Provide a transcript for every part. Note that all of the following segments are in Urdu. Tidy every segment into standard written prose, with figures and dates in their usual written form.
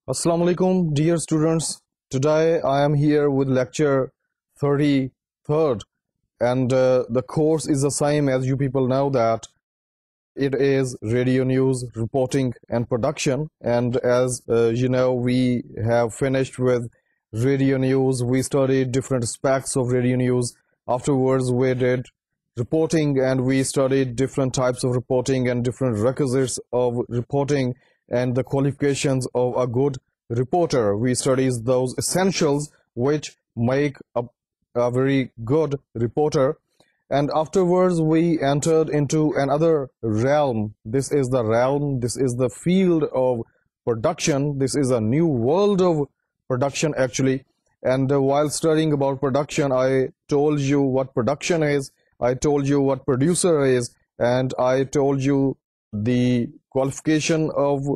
Assalamu alaikum, dear students. Today I am here with lecture 33rd, and the course is the same, as you people know that it is radio news reporting and production. And as you know, we have finished with radio news. We studied different aspects of radio news. Afterwards, we did reporting, and we studied different types of reporting and different requisites of reporting and the qualifications of a good reporter. We studied those essentials which make a very good reporter. And afterwards, we entered into another realm. This is the realm, this is the field of production. This is a new world of production, actually. And while studying about production, I told you what production is, I told you what producer is, and I told you the qualification of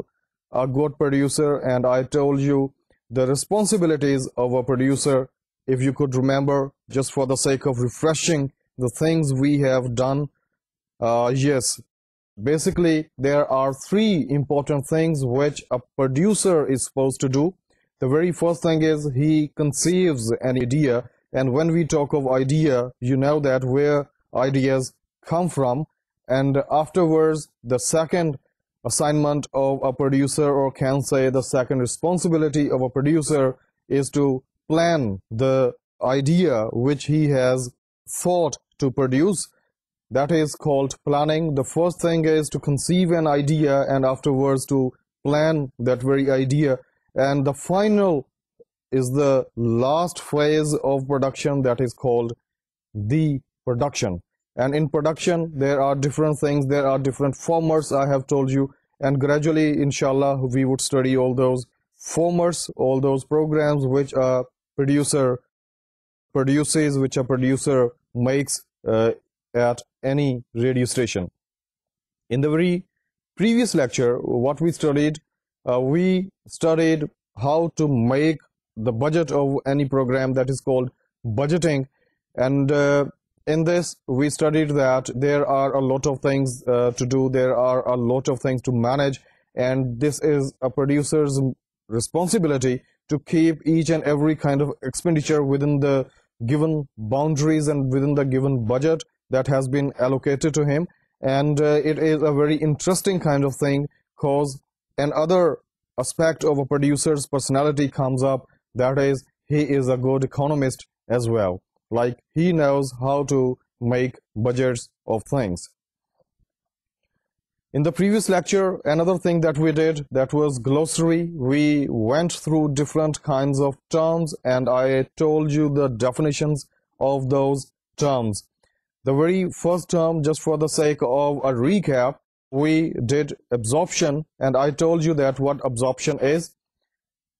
a good producer, and I told you the responsibilities of a producer. If you could remember, just for the sake of refreshing the things we have done, yes, basically there are three important things which a producer is supposed to do. The very first thing is he conceives an idea, and when we talk of idea, you know that where ideas come from. And afterwards, the second assignment of a producer, or can say the second responsibility of a producer, is to plan the idea which he has thought to produce. That is called planning. The first thing is to conceive an idea, and afterwards to plan that very idea. And the final is the last phase of production, that is called the production. And in production, there are different things, there are different formats, I have told you. And gradually, inshallah, we would study all those formats, all those programs which a producer produces, which a producer makes at any radio station. In the very previous lecture, what we studied how to make the budget of any program, that is called budgeting. And in this, we studied that there are a lot of things to do, there are a lot of things to manage, and this is a producer's responsibility to keep each and every kind of expenditure within the given boundaries and within the given budget that has been allocated to him. And it is a very interesting kind of thing, because another aspect of a producer's personality comes up, that is, he is a good economist as well. Like, he knows how to make budgets of things. In the previous lecture, another thing that we did, that was glossary. We went through different kinds of terms, and I told you the definitions of those terms. The very first term, just for the sake of a recap, we did absorption, and I told you that what absorption is.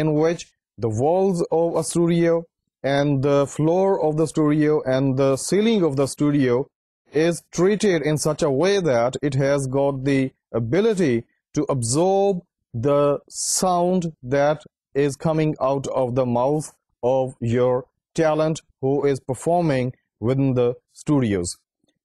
in which the walls of a studio and the floor of the studio and the ceiling of the studio is treated in such a way that it has got the ability to absorb the sound that is coming out of the mouth of your talent who is performing within the studios.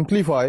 amplify.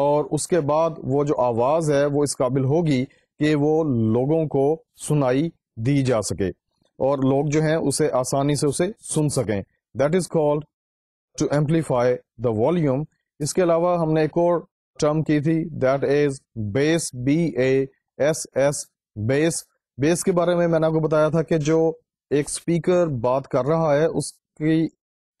اور اس کے بعد وہ جو آواز ہے وہ اس قابل ہوگی کہ وہ لوگوں کو سنائی دی جا سکے اور لوگ جو ہیں اسے آسانی سے اسے سن سکیں. That is called to amplify the volume. اس کے علاوہ ہم نے ایک اور ٹرم کی تھی, دیٹ از بیس, BASS, بیس. بیس کے بارے میں نے آپ کو بتایا تھا کہ جو ایک اسپیکر بات کر رہا ہے اس کی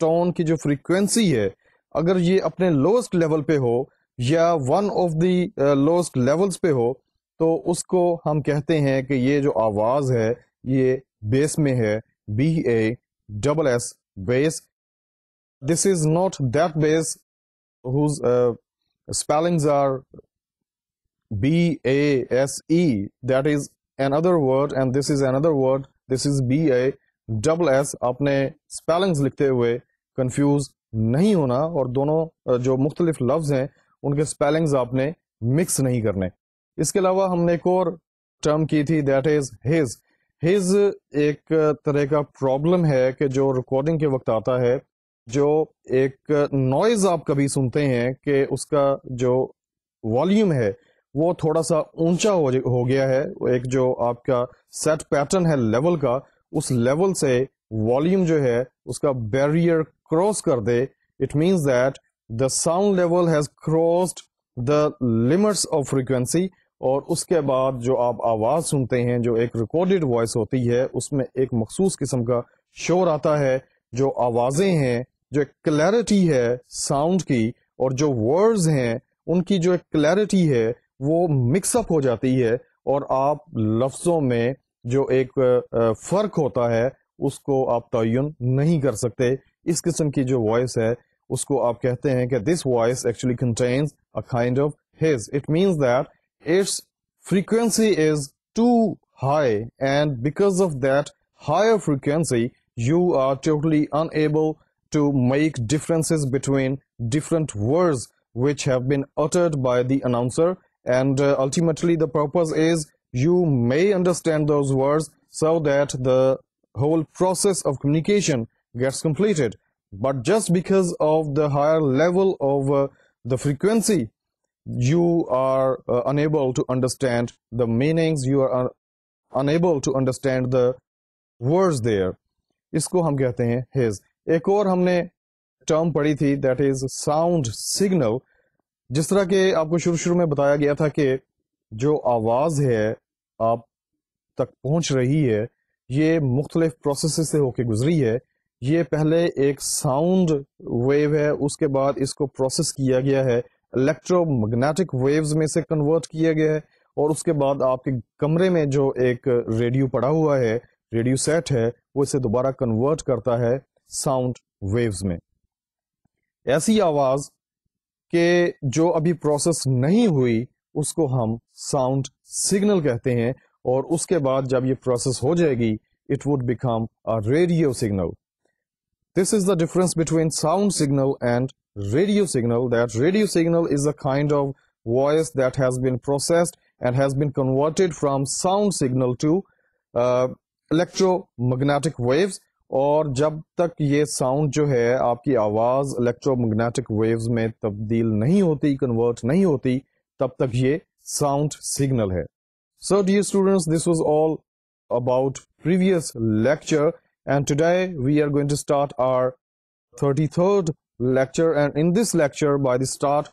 ٹون کی جو فریکوینسی ہے اگر یہ اپنے لوسٹ لیول پہ ہو یا one of the lost levels پہ ہو تو اس کو ہم کہتے ہیں کہ یہ جو آواز ہے یہ بیس میں ہے, BASS, base. This is not that bass whose spellings are BASE. That is another word and this is another word. This is BASS. اپنے spellings لکھتے ہوئے confuse نہیں ہونا اور دونوں جو مختلف لفظ ہیں ان کے spellings آپ نے mix نہیں کرنے. اس کے علاوہ ہم نے ایک اور ٹرم کی تھی, that is his. his ایک طرح کا پرابلم ہے کہ جو ریکارڈنگ کے وقت آتا ہے, جو ایک نوائز آپ کبھی سنتے ہیں کہ اس کا جو والیوم ہے وہ تھوڑا سا اونچا ہو گیا ہے, ایک جو آپ کا سیٹ پیٹرن ہے لیول کا, اس لیول سے والیوم جو ہے اس کا بیریئر کراس کر دے, it means that the sound level has crossed the limits of frequency. اور اس کے بعد جو آپ آواز سنتے ہیں جو ایک ریکارڈیڈ وائس ہوتی ہے اس میں ایک مخصوص قسم کا شور آتا ہے, جو آوازیں ہیں, جو ایک کلیئرٹی ہے ساؤنڈ کی اور جو ورڈز ہیں ان کی جو ایک کلیئرٹی ہے وہ مکس اپ ہو جاتی ہے اور آپ لفظوں میں جو ایک فرق ہوتا ہے اس کو آپ تعین نہیں کر سکتے. اس قسم کی جو وائس ہے اس کو آپ کہتے ہیں کہ this voice actually contains a kind of ہز. It means that its frequency is too high and because of that higher frequency you are totally unable to make differences between different words which have been uttered by the announcer and ultimately the purpose is you may understand those words so that the whole process of communication gets completed. But just because of the higher level of the frequency you are unable to understand the meanings, you are unable to understand the words there. اس کو ہم کہتے ہیں his. ایک اور ہم نے ٹرم پڑھی تھی that is sound signal. جس طرح کہ آپ کو شروع میں بتایا گیا تھا کہ جو آواز ہے آپ تک پہنچ رہی ہے یہ مختلف پروسیسز سے ہو کے گزری ہے. یہ پہلے ایک ساؤنڈ ویو ہے, اس کے بعد اس کو پروسیس کیا گیا ہے, الیکٹرو میگنیٹک ویوز میں سے کنورٹ کیا گیا ہے اور اس کے بعد آپ کے کمرے میں جو ایک ریڈیو پڑا ہوا ہے, ریڈیو سیٹ ہے, وہ اسے دوبارہ کنورٹ کرتا ہے ساؤنڈ ویوز میں. ایسی آواز کہ جو ابھی پروسیس نہیں ہوئی اس کو ہم ساؤنڈ سگنل کہتے ہیں اور اس کے بعد جب یہ پروسیس ہو جائے گی it would become a radio signal. This is the difference between sound signal and radio signal, that radio signal is a kind of voice that has been processed and has been converted from sound signal to electromagnetic waves. اور جب تک یہ ساؤنڈ جو ہے آپ کی آواز الیکٹرو میگنیٹک ویوز میں تبدیل نہیں ہوتی, کنورٹ نہیں ہوتی, تب تک یہ ساؤنڈ سگنل ہے. So dear students, this was all about previous lecture. And today we are going to start our 33rd lecture, and in this lecture by the start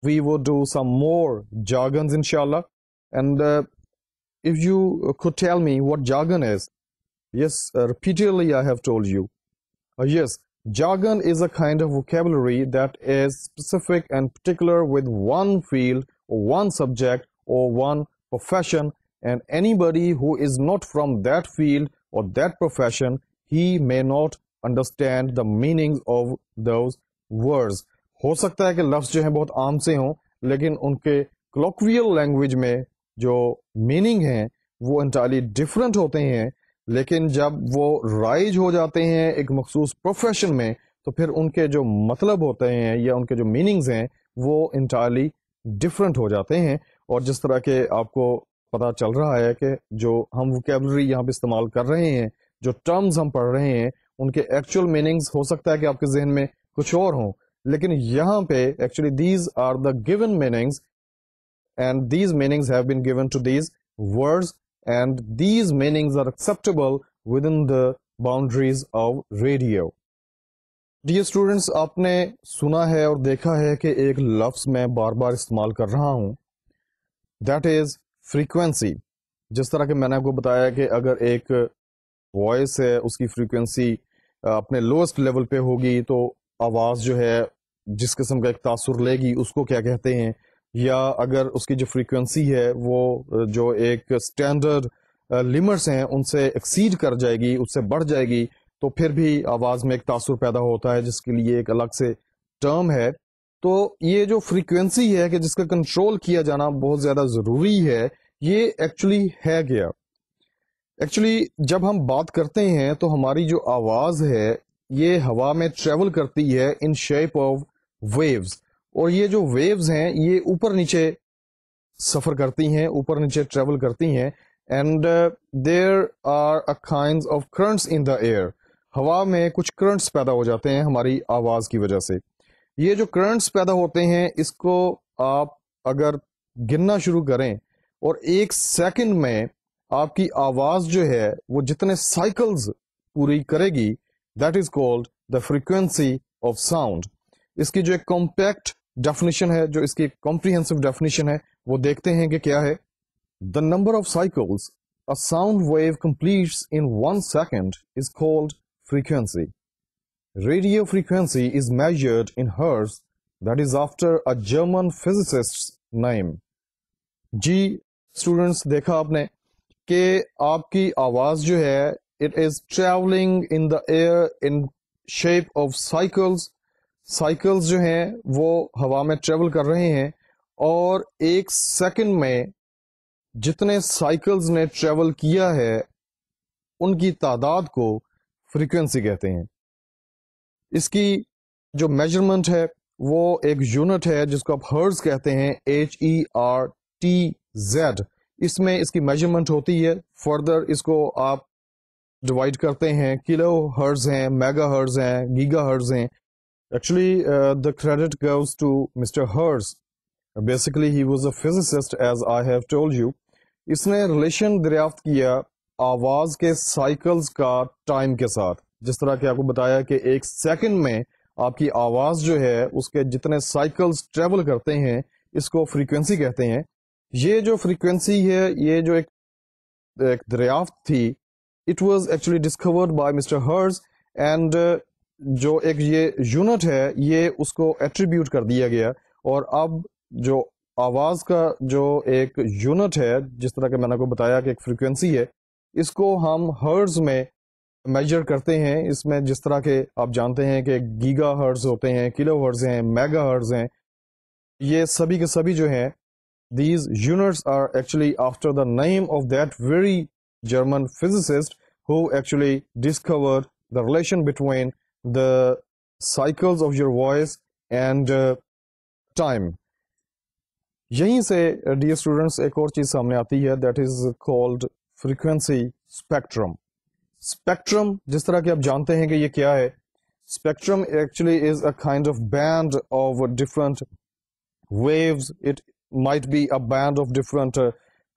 we will do some more jargons inshallah. And if you could tell me what jargon is. Yes, repeatedly I have told you. Yes, jargon is a kind of vocabulary that is specific and particular with one field or one subject or one profession, and anybody who is not from that field or that profession, he may not understand the meanings of those words. ہو سکتا ہے کہ لفظ جو ہیں بہت عام سے ہوں لیکن ان کے colloquial لینگویج میں جو میننگ ہیں وہ انٹائرلی ڈفرینٹ ہوتے ہیں, لیکن جب وہ رائج ہو جاتے ہیں ایک مخصوص پروفیشن میں تو پھر ان کے جو مطلب ہوتے ہیں یا ان کے جو میننگز ہیں وہ انٹائرلی ڈفرینٹ ہو جاتے ہیں. اور جس طرح کہ آپ کو پتا چل رہا ہے کہ جو ہم ووکیبلری یہاں پہ استعمال کر رہے ہیں, جو ٹرمز ہم پڑھ رہے ہیں, ان کے ایکچوئل میننگز ہو سکتا ہے کہ آپ کے ذہن میں کچھ اور ہوں, لیکن یہاں پہ actually these are the given meanings and these meanings have been given to these words and these meanings are acceptable within the boundaries of radio. Dear students, آپ نے سنا ہے اور دیکھا ہے کہ ایک لفظ میں بار بار استعمال کر رہا ہوں, دیٹ از فریکوینسی. جس طرح کہ میں نے آپ کو بتایا کہ اگر ایک وائس ہے اس کی فریکوینسی اپنے لوئسٹ لیول پہ ہوگی تو آواز جو ہے جس قسم کا ایک تاثر لے گی اس کو کیا کہتے ہیں, یا اگر اس کی جو فریکوینسی ہے وہ جو ایک اسٹینڈرڈ لمٹس ہیں ان سے ایکسیڈ کر جائے گی, اس سے بڑھ جائے گی, تو پھر بھی آواز میں ایک تاثر پیدا ہوتا ہے جس کے لیے ایک الگ سے ٹرم ہے. تو یہ جو فریکوینسی ہے کہ جس کا کنٹرول کیا جانا بہت زیادہ ضروری ہے, یہ ایکچولی ہے کیا؟ ایکچولی جب ہم بات کرتے ہیں تو ہماری جو آواز ہے یہ ہوا میں ٹریول کرتی ہے ان شیپ آف ویوز, اور یہ جو ویوز ہیں یہ اوپر نیچے سفر کرتی ہیں, اوپر نیچے ٹریول کرتی ہیں, and there are kinds of currents in the air. ہوا میں کچھ کرنٹس پیدا ہو جاتے ہیں ہماری آواز کی وجہ سے. یہ جو کرنٹس پیدا ہوتے ہیں اس کو آپ اگر گننا شروع کریں اور ایک سیکنڈ میں آپ کی آواز جو ہے وہ جتنے سائیکلز پوری کرے گی, that is called the frequency of sound. اس کی جو ایک کمپیکٹ ڈیفینیشن ہے, جو اس کی کمپریہنسو ڈیفینیشن ہے, وہ دیکھتے ہیں کہ کیا ہے. The number of cycles a sound wave completes in 1 second is called frequency. Radio frequency is measured in hertz, that is after a German physicist's name. جی اسٹوڈینٹس, دیکھا آپ نے کہ آپ کی آواز جو ہے it is traveling in the air in shape of cycles. Cycles جو ہیں وہ ہوا میں ٹریول کر رہے ہیں, اور ایک سیکنڈ میں جتنے سائیکلز نے ٹریول کیا ہے ان کی تعداد کو فریکوینسی کہتے ہیں. اس کی جو میجرمنٹ ہے وہ ایک یونٹ ہے جس کو آپ ہرٹز کہتے ہیں, HERTZ. اس میں اس کی میجرمنٹ ہوتی ہے. فردر اس کو آپ ڈیوائڈ کرتے ہیں, کلو ہرٹز ہیں, میگا ہرٹز ہیں, گیگا ہرٹز ہیں. Actually the credit goes to Mr. Hertz. Basically he was a physicist as I have told you. اس نے ریلیشن دریافت کیا آواز کے سائیکلز کا ٹائم کے ساتھ. جس طرح کہ آپ کو بتایا کہ ایک سیکنڈ میں آپ کی آواز جو ہے اس کے جتنے سائیکلز ٹریول کرتے ہیں اس کو فریکوینسی کہتے ہیں. یہ جو فریکوینسی ہے یہ جو ایک دریافت تھی, it was actually discovered by mister Hertz, اینڈ جو ایک یہ یونٹ ہے یہ اس کو ایٹریبیوٹ کر دیا گیا. اور اب جو آواز کا جو ایک یونٹ ہے, جس طرح کہ میں نے کو بتایا کہ ایک فریکوینسی ہے, اس کو ہم ہرٹز میں میجر کرتے ہیں. اس میں جس طرح کہ آپ جانتے ہیں کہ گیگا ہرٹز ہوتے ہیں, کلو ہرٹز ہیں, میگا ہرٹز ہیں. یہ سبھی کے سبھی جو ہیں these units are actually after the name of that very German physicist who actually discovered the relation between the cycles of your voice and time. یہیں سے ڈیئر اسٹوڈینٹس ایک اور چیز سامنے آتی ہے, that is called frequency spectrum. Spectrum جس طرح کہ آپ جانتے ہیں کہ یہ کیا ہے. Spectrum actually is a kind of band of different waves. It might be a band of different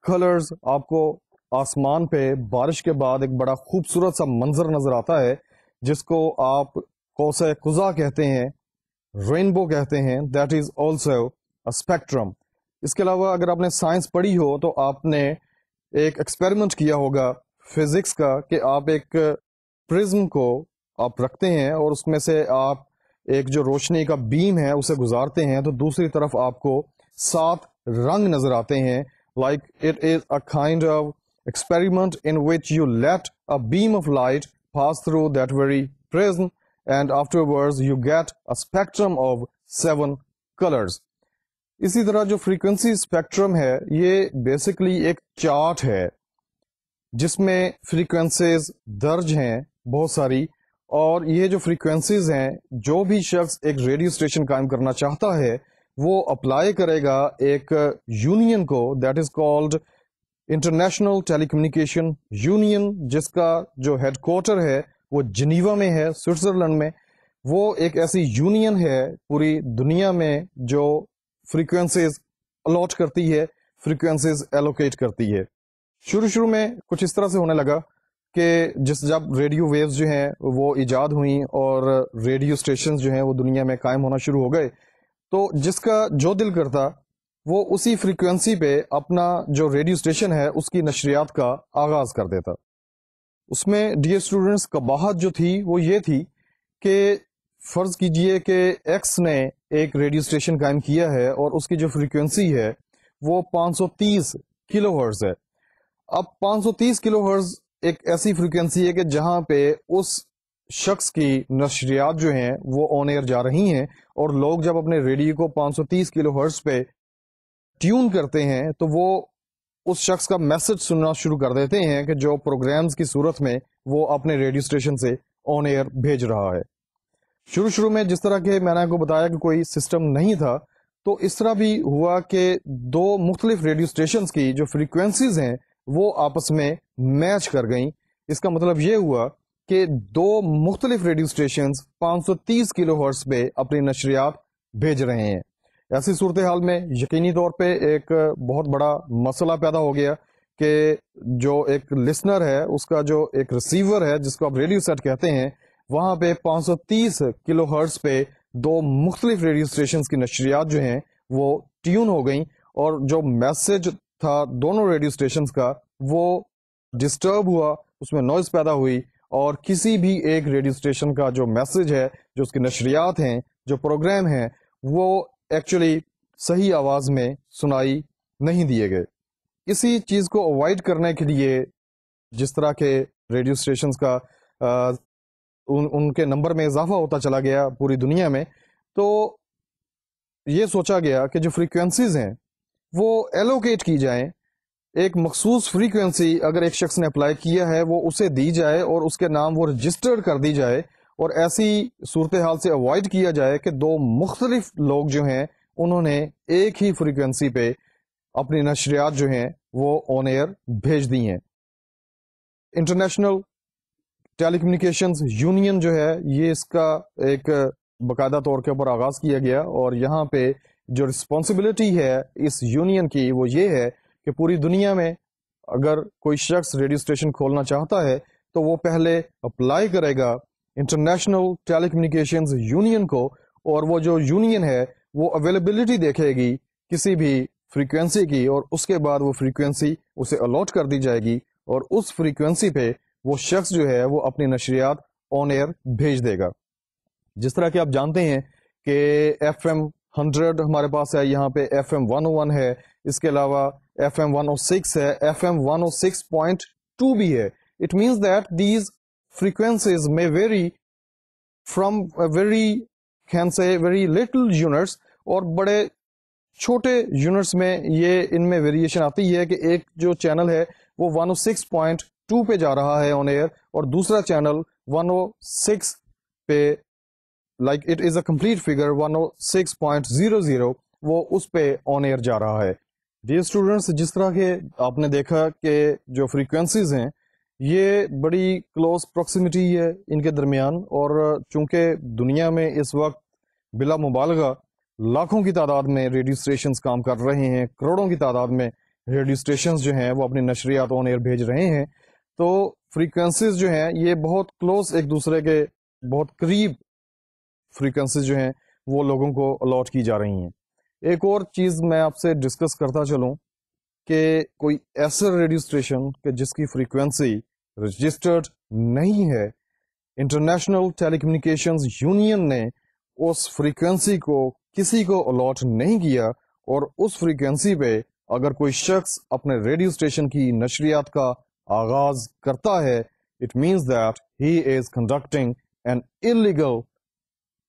colors. آپ کو آسمان پہ بارش کے بعد ایک بڑا خوبصورت سا منظر نظر آتا ہے جس کو آپ قوس قزح کہتے ہیں, رینبو کہتے ہیں. That is also a spectrum. اس کے علاوہ اگر آپ نے سائنس پڑھی ہو تو آپ نے ایک ایکسپیریمنٹ کیا ہوگا فزکس کا, کہ آپ ایک پرزم کو آپ رکھتے ہیں اور اس میں سے آپ ایک جو روشنی کا بیم ہے اسے گزارتے ہیں, تو دوسری طرف آپ کو 7 رنگ نظر آتے ہیں. Like it is a kind of experiment in which you let a beam of light pass through that very prism, and afterwards you get a spectrum of 7 colours. اسی طرح جو فریکوینسی اسپیکٹرم ہے یہ بیسکلی ایک چارٹ ہے جس میں فریکوینسیز درج ہیں بہت ساری, اور یہ جو فریکوینسیز ہیں جو بھی شخص ایک ریڈیو اسٹیشن قائم کرنا چاہتا ہے وہ اپلائی کرے گا ایک یونین کو, that is called international telecommunication union, جس کا جو ہیڈ کوارٹر ہے وہ جنیوا میں ہے, سوئٹزرلینڈ میں. وہ ایک ایسی یونین ہے پوری دنیا میں جو فریکوینسیز الاٹ کرتی ہے، فریکوینسیز ایلوکیٹ کرتی ہے. شروع میں کچھ اس طرح سے ہونے لگا کہ جب ریڈیو ویوز جو ہیں وہ ایجاد ہوئیں اور ریڈیو اسٹیشنز جو ہیں وہ دنیا میں قائم ہونا شروع ہو گئے، تو جس کا جو دل کرتا وہ اسی فریکوینسی پہ اپنا جو ریڈیو اسٹیشن ہے اس کی نشریات کا آغاز کر دیتا. اس میں ڈیئر اسٹوڈنٹس قباحت جو تھی وہ یہ تھی کہ فرض کیجئے کہ ایکس نے ایک ریڈیو اسٹیشن قائم کیا ہے اور اس کی جو فریکوینسی ہے وہ 530 کلو ہرٹز ہے. اب 530 کلو ہرٹز ایک ایسی فریکوینسی ہے کہ جہاں پہ اس شخص کی نشریات جو ہیں وہ آن ایئر جا رہی ہیں، اور لوگ جب اپنے ریڈیو کو 530 کلو ہرٹز پہ ٹیون کرتے ہیں تو وہ اس شخص کا میسج سننا شروع کر دیتے ہیں کہ جو پروگرامز کی صورت میں وہ اپنے ریڈیو اسٹیشن سے آن ایئر بھیج رہا ہے. شروع میں جس طرح کہ میں نے آپ کو بتایا کہ کوئی سسٹم نہیں تھا، تو اس طرح بھی ہوا کہ دو مختلف ریڈیو اسٹیشنز کی جو فریکوینسیز ہیں وہ آپس میں میچ کر گئیں. اس کا مطلب یہ ہوا کہ دو مختلف ریڈیو اسٹیشنز 530 کلو ہرٹز پہ اپنی نشریات بھیج رہے ہیں. ایسی صورتحال میں یقینی طور پہ ایک بہت بڑا مسئلہ پیدا ہو گیا کہ جو ایک لسنر ہے اس کا جو ایک ریسیور ہے جس کو آپ ریڈیو سیٹ کہتے ہیں، وہاں پہ 530 کلو ہرٹز پہ دو مختلف ریڈیو اسٹیشنز کی نشریات جو ہیں وہ ٹیون ہو گئیں، اور جو میسج تھا دونوں ریڈیو اسٹیشنز کا وہ ڈسٹرب ہوا، اس میں نوائز پیدا ہوئی، اور کسی بھی ایک ریڈیو اسٹیشن کا جو میسج ہے، جو اس کی نشریات ہیں، جو پروگرام ہیں، وہ ایکچولی صحیح آواز میں سنائی نہیں دیے گئے. اسی چیز کو اوائڈ کرنے کے لیے جس طرح کے ریڈیو اسٹیشنز کا ان کے نمبر میں اضافہ ہوتا چلا گیا پوری دنیا میں، تو یہ سوچا گیا کہ جو فریکوینسیز ہیں وہ ایلوکیٹ کی جائیں. ایک مخصوص فریکوینسی اگر ایک شخص نے اپلائی کیا ہے وہ اسے دی جائے اور اس کے نام وہ رجسٹرڈ کر دی جائے، اور ایسی صورتحال سے اوائڈ کیا جائے کہ دو مختلف لوگ جو ہیں انہوں نے ایک ہی فریکوینسی پہ اپنی نشریات جو ہیں وہ آن ایئر بھیج دی ہیں. انٹرنیشنل ٹیلی کمیونیکیشنز یونین جو ہے یہ اس کا ایک باقاعدہ طور کے اوپر آغاز کیا گیا، اور یہاں پہ جو رسپانسبلٹی ہے اس یونین کی وہ یہ ہے کہ پوری دنیا میں اگر کوئی شخص ریڈیو اسٹیشن کھولنا چاہتا ہے تو وہ پہلے اپلائی کرے گا انٹرنیشنل ٹیلی کمیونیکیشنز یونین کو، اور وہ جو یونین ہے وہ اویلیبلٹی دیکھے گی کسی بھی فریکوینسی کی، اور اس کے بعد وہ فریکوینسی اسے الاٹ کر دی جائے گی، اور اس فریکوینسی پہ وہ شخص جو ہے وہ اپنی نشریات آن ایئر بھیج دے گا. جس طرح کہ آپ جانتے ہیں کہ ایف ایم 100 ہمارے پاس ہے، یہاں پہ ایف ایم 101 ہے، اس کے علاوہ ایف ایم 106 ہے، ایف ایم 106.2 بھی ہے. It means that these frequencies may vary from a very can say very little units، اور بڑے چھوٹے یونٹس میں یہ ان میں ویریشن آتی ہے کہ ایک جو چینل ہے وہ 106.2 پہ جا رہا ہے آن ایئر، اور دوسرا چینل 106 پہ like it is a complete figure 106.00 وہ اس پہ آن ایئر جا رہا ہے. ڈیئر اسٹوڈنٹس، جس طرح کہ آپ نے دیکھا کہ جو فریکوینسیز ہیں یہ بڑی کلوز پروکسیمیٹی ہے ان کے درمیان، اور چونکہ دنیا میں اس وقت بلا مبالغہ لاکھوں کی تعداد میں ریڈیو اسٹیشنز کام کر رہے ہیں، کروڑوں کی تعداد میں ریڈیو اسٹیشنز جو ہیں وہ اپنی نشریات آن ایئر بھیج رہے ہیں، تو فریکوینسیز جو ہیں یہ بہت کلوز ایک دوسرے کے بہت قریب فریکوینسیز جو ہیں وہ لوگوں کو الاٹ کی جا رہی ہیں. ایک اور چیز میں آپ سے ڈسکس کرتا چلوں کہ کوئی ایسا ریڈیو اسٹیشن کہ جس کی فریکوینسی رجسٹرڈ نہیں ہے، انٹرنیشنل ٹیلی کمیونیکیشنز یونین نے اس فریکوینسی کو کسی کو الاٹ نہیں کیا، اور اس فریکوینسی پہ اگر کوئی شخص اپنے ریڈیو اسٹیشن کی نشریات کا آغاز کرتا ہے، it means that he is conducting an illegal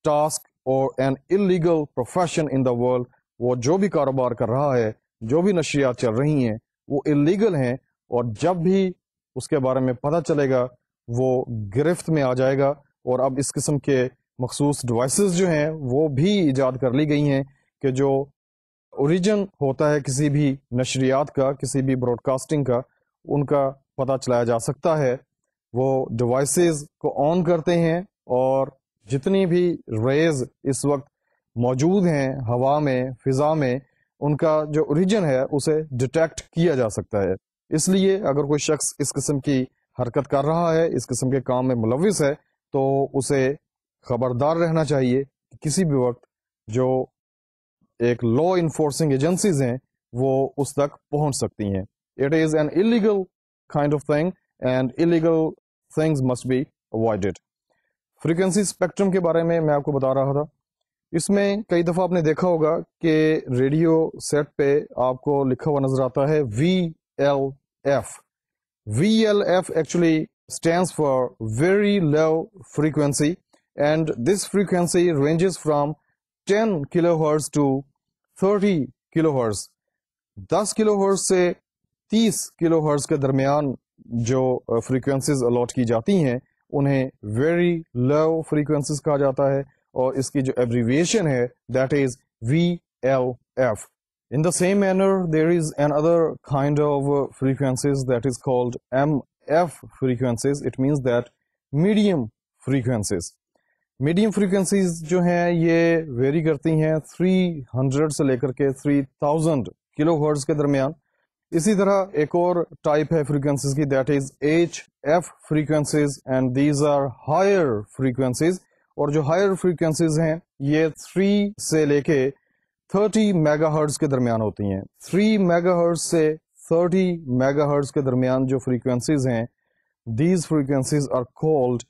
task اور an illegal profession in the world. وہ جو بھی کاروبار کر رہا ہے، جو بھی نشریات چل رہی ہیں وہ انلیگل ہیں، اور جب بھی اس کے بارے میں پتہ چلے گا وہ گرفت میں آ جائے گا. اور اب اس قسم کے مخصوص ڈیوائسز جو ہیں وہ بھی ایجاد کر لی گئی ہیں کہ جو اوریجن ہوتا ہے کسی بھی نشریات کا، کسی بھی براڈ کاسٹنگ کا، ان کا پتہ چلایا جا سکتا ہے. وہ ڈیوائسز کو آن کرتے ہیں اور جتنی بھی ریز اس وقت موجود ہیں ہوا میں، فضا میں، ان کا جو اوریجن ہے اسے ڈیٹیکٹ کیا جا سکتا ہے. اس لیے اگر کوئی شخص اس قسم کی حرکت کر رہا ہے، اس قسم کے کام میں ملوث ہے، تو اسے خبردار رہنا چاہیے کہ کسی بھی وقت جو ایک لا انفورسنگ ایجنسیز ہیں وہ اس تک پہنچ سکتی ہیں. It is an illegal kind of thing and illegal things must be avoided. Frequency spectrum کے بارے میں آپ کو بتا رہا تھا. اس میں کئی دفعہ آپ نے دیکھا ہوگا کہ ریڈیو سیٹ پہ آپ کو لکھا ہوا نظر آتا ہے VLF. VLF actually stands for very low frequency, and this frequency ranges from 10 kilohertz to 30 kilohertz. 10 kilo hertz سے 30 کلو ہرٹز کے درمیان جو فریکوینسیز الاٹ کی جاتی ہیں انہیں ویری لو فریکوینسیز کہا جاتا ہے، اور اس کی جو ایبریویشن ہے that is VLF. In the same manner there is another kind of frequencies that is called MF frequencies. It means that medium frequencies. Medium frequencies جو ہیں یہ ویری کرتی ہیں 300 سے لے کر کے 3000 کلو ہرٹز کے درمیان. اسی طرح ایک اور ٹائپ ہے فریکوینسیز کی that is HF frequencies and these are higher frequencies. اور جو ہائر فریکوینسیز ہیں یہ 3 سے لے کے 30 میگا ہرٹز کے درمیان ہوتی ہیں. 3 میگا ہرٹز سے 30 میگا ہرٹز کے درمیان جو فریکوینسیز ہیں these frequencies are called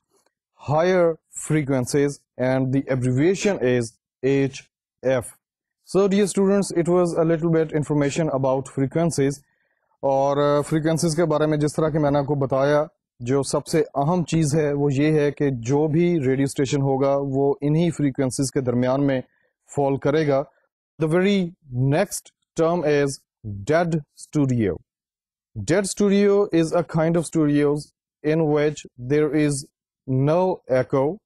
higher frequencies and the abbreviation is HF. So dear students, it was a little bit information about frequencies. اور frequencies کے بارے میں جس طرح کہ میں نے آپ کو بتایا جو سب سے اہم چیز ہے وہ یہ ہے کہ جو بھی ریڈیو اسٹیشن ہوگا وہ انہی frequencies کے درمیان میں فال کرے گا. The very next term is dead studio. Dead studio is a kind of studios in which there is no echo.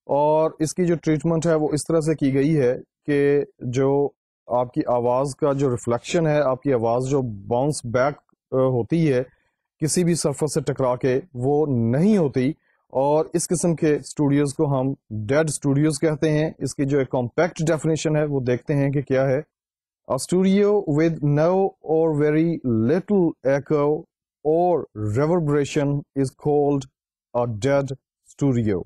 اور اس کی جو ٹریٹمنٹ ہے وہ اس طرح سے کی گئی ہے کہ جو آپ کی آواز کا جو ریفلیکشن ہے، آپ کی آواز جو باؤنس بیک ہوتی ہے کسی بھی سرفس سے ٹکرا کے، وہ نہیں ہوتی. اور اس قسم کے اسٹوڈیوز کو ہم ڈیڈ اسٹوڈیوز کہتے ہیں. اس کی جو ایک کمپیکٹ ڈیفینیشن ہے وہ دیکھتے ہیں کہ کیا ہے. A studio with no or very little echo or reverberation is called a dead studio.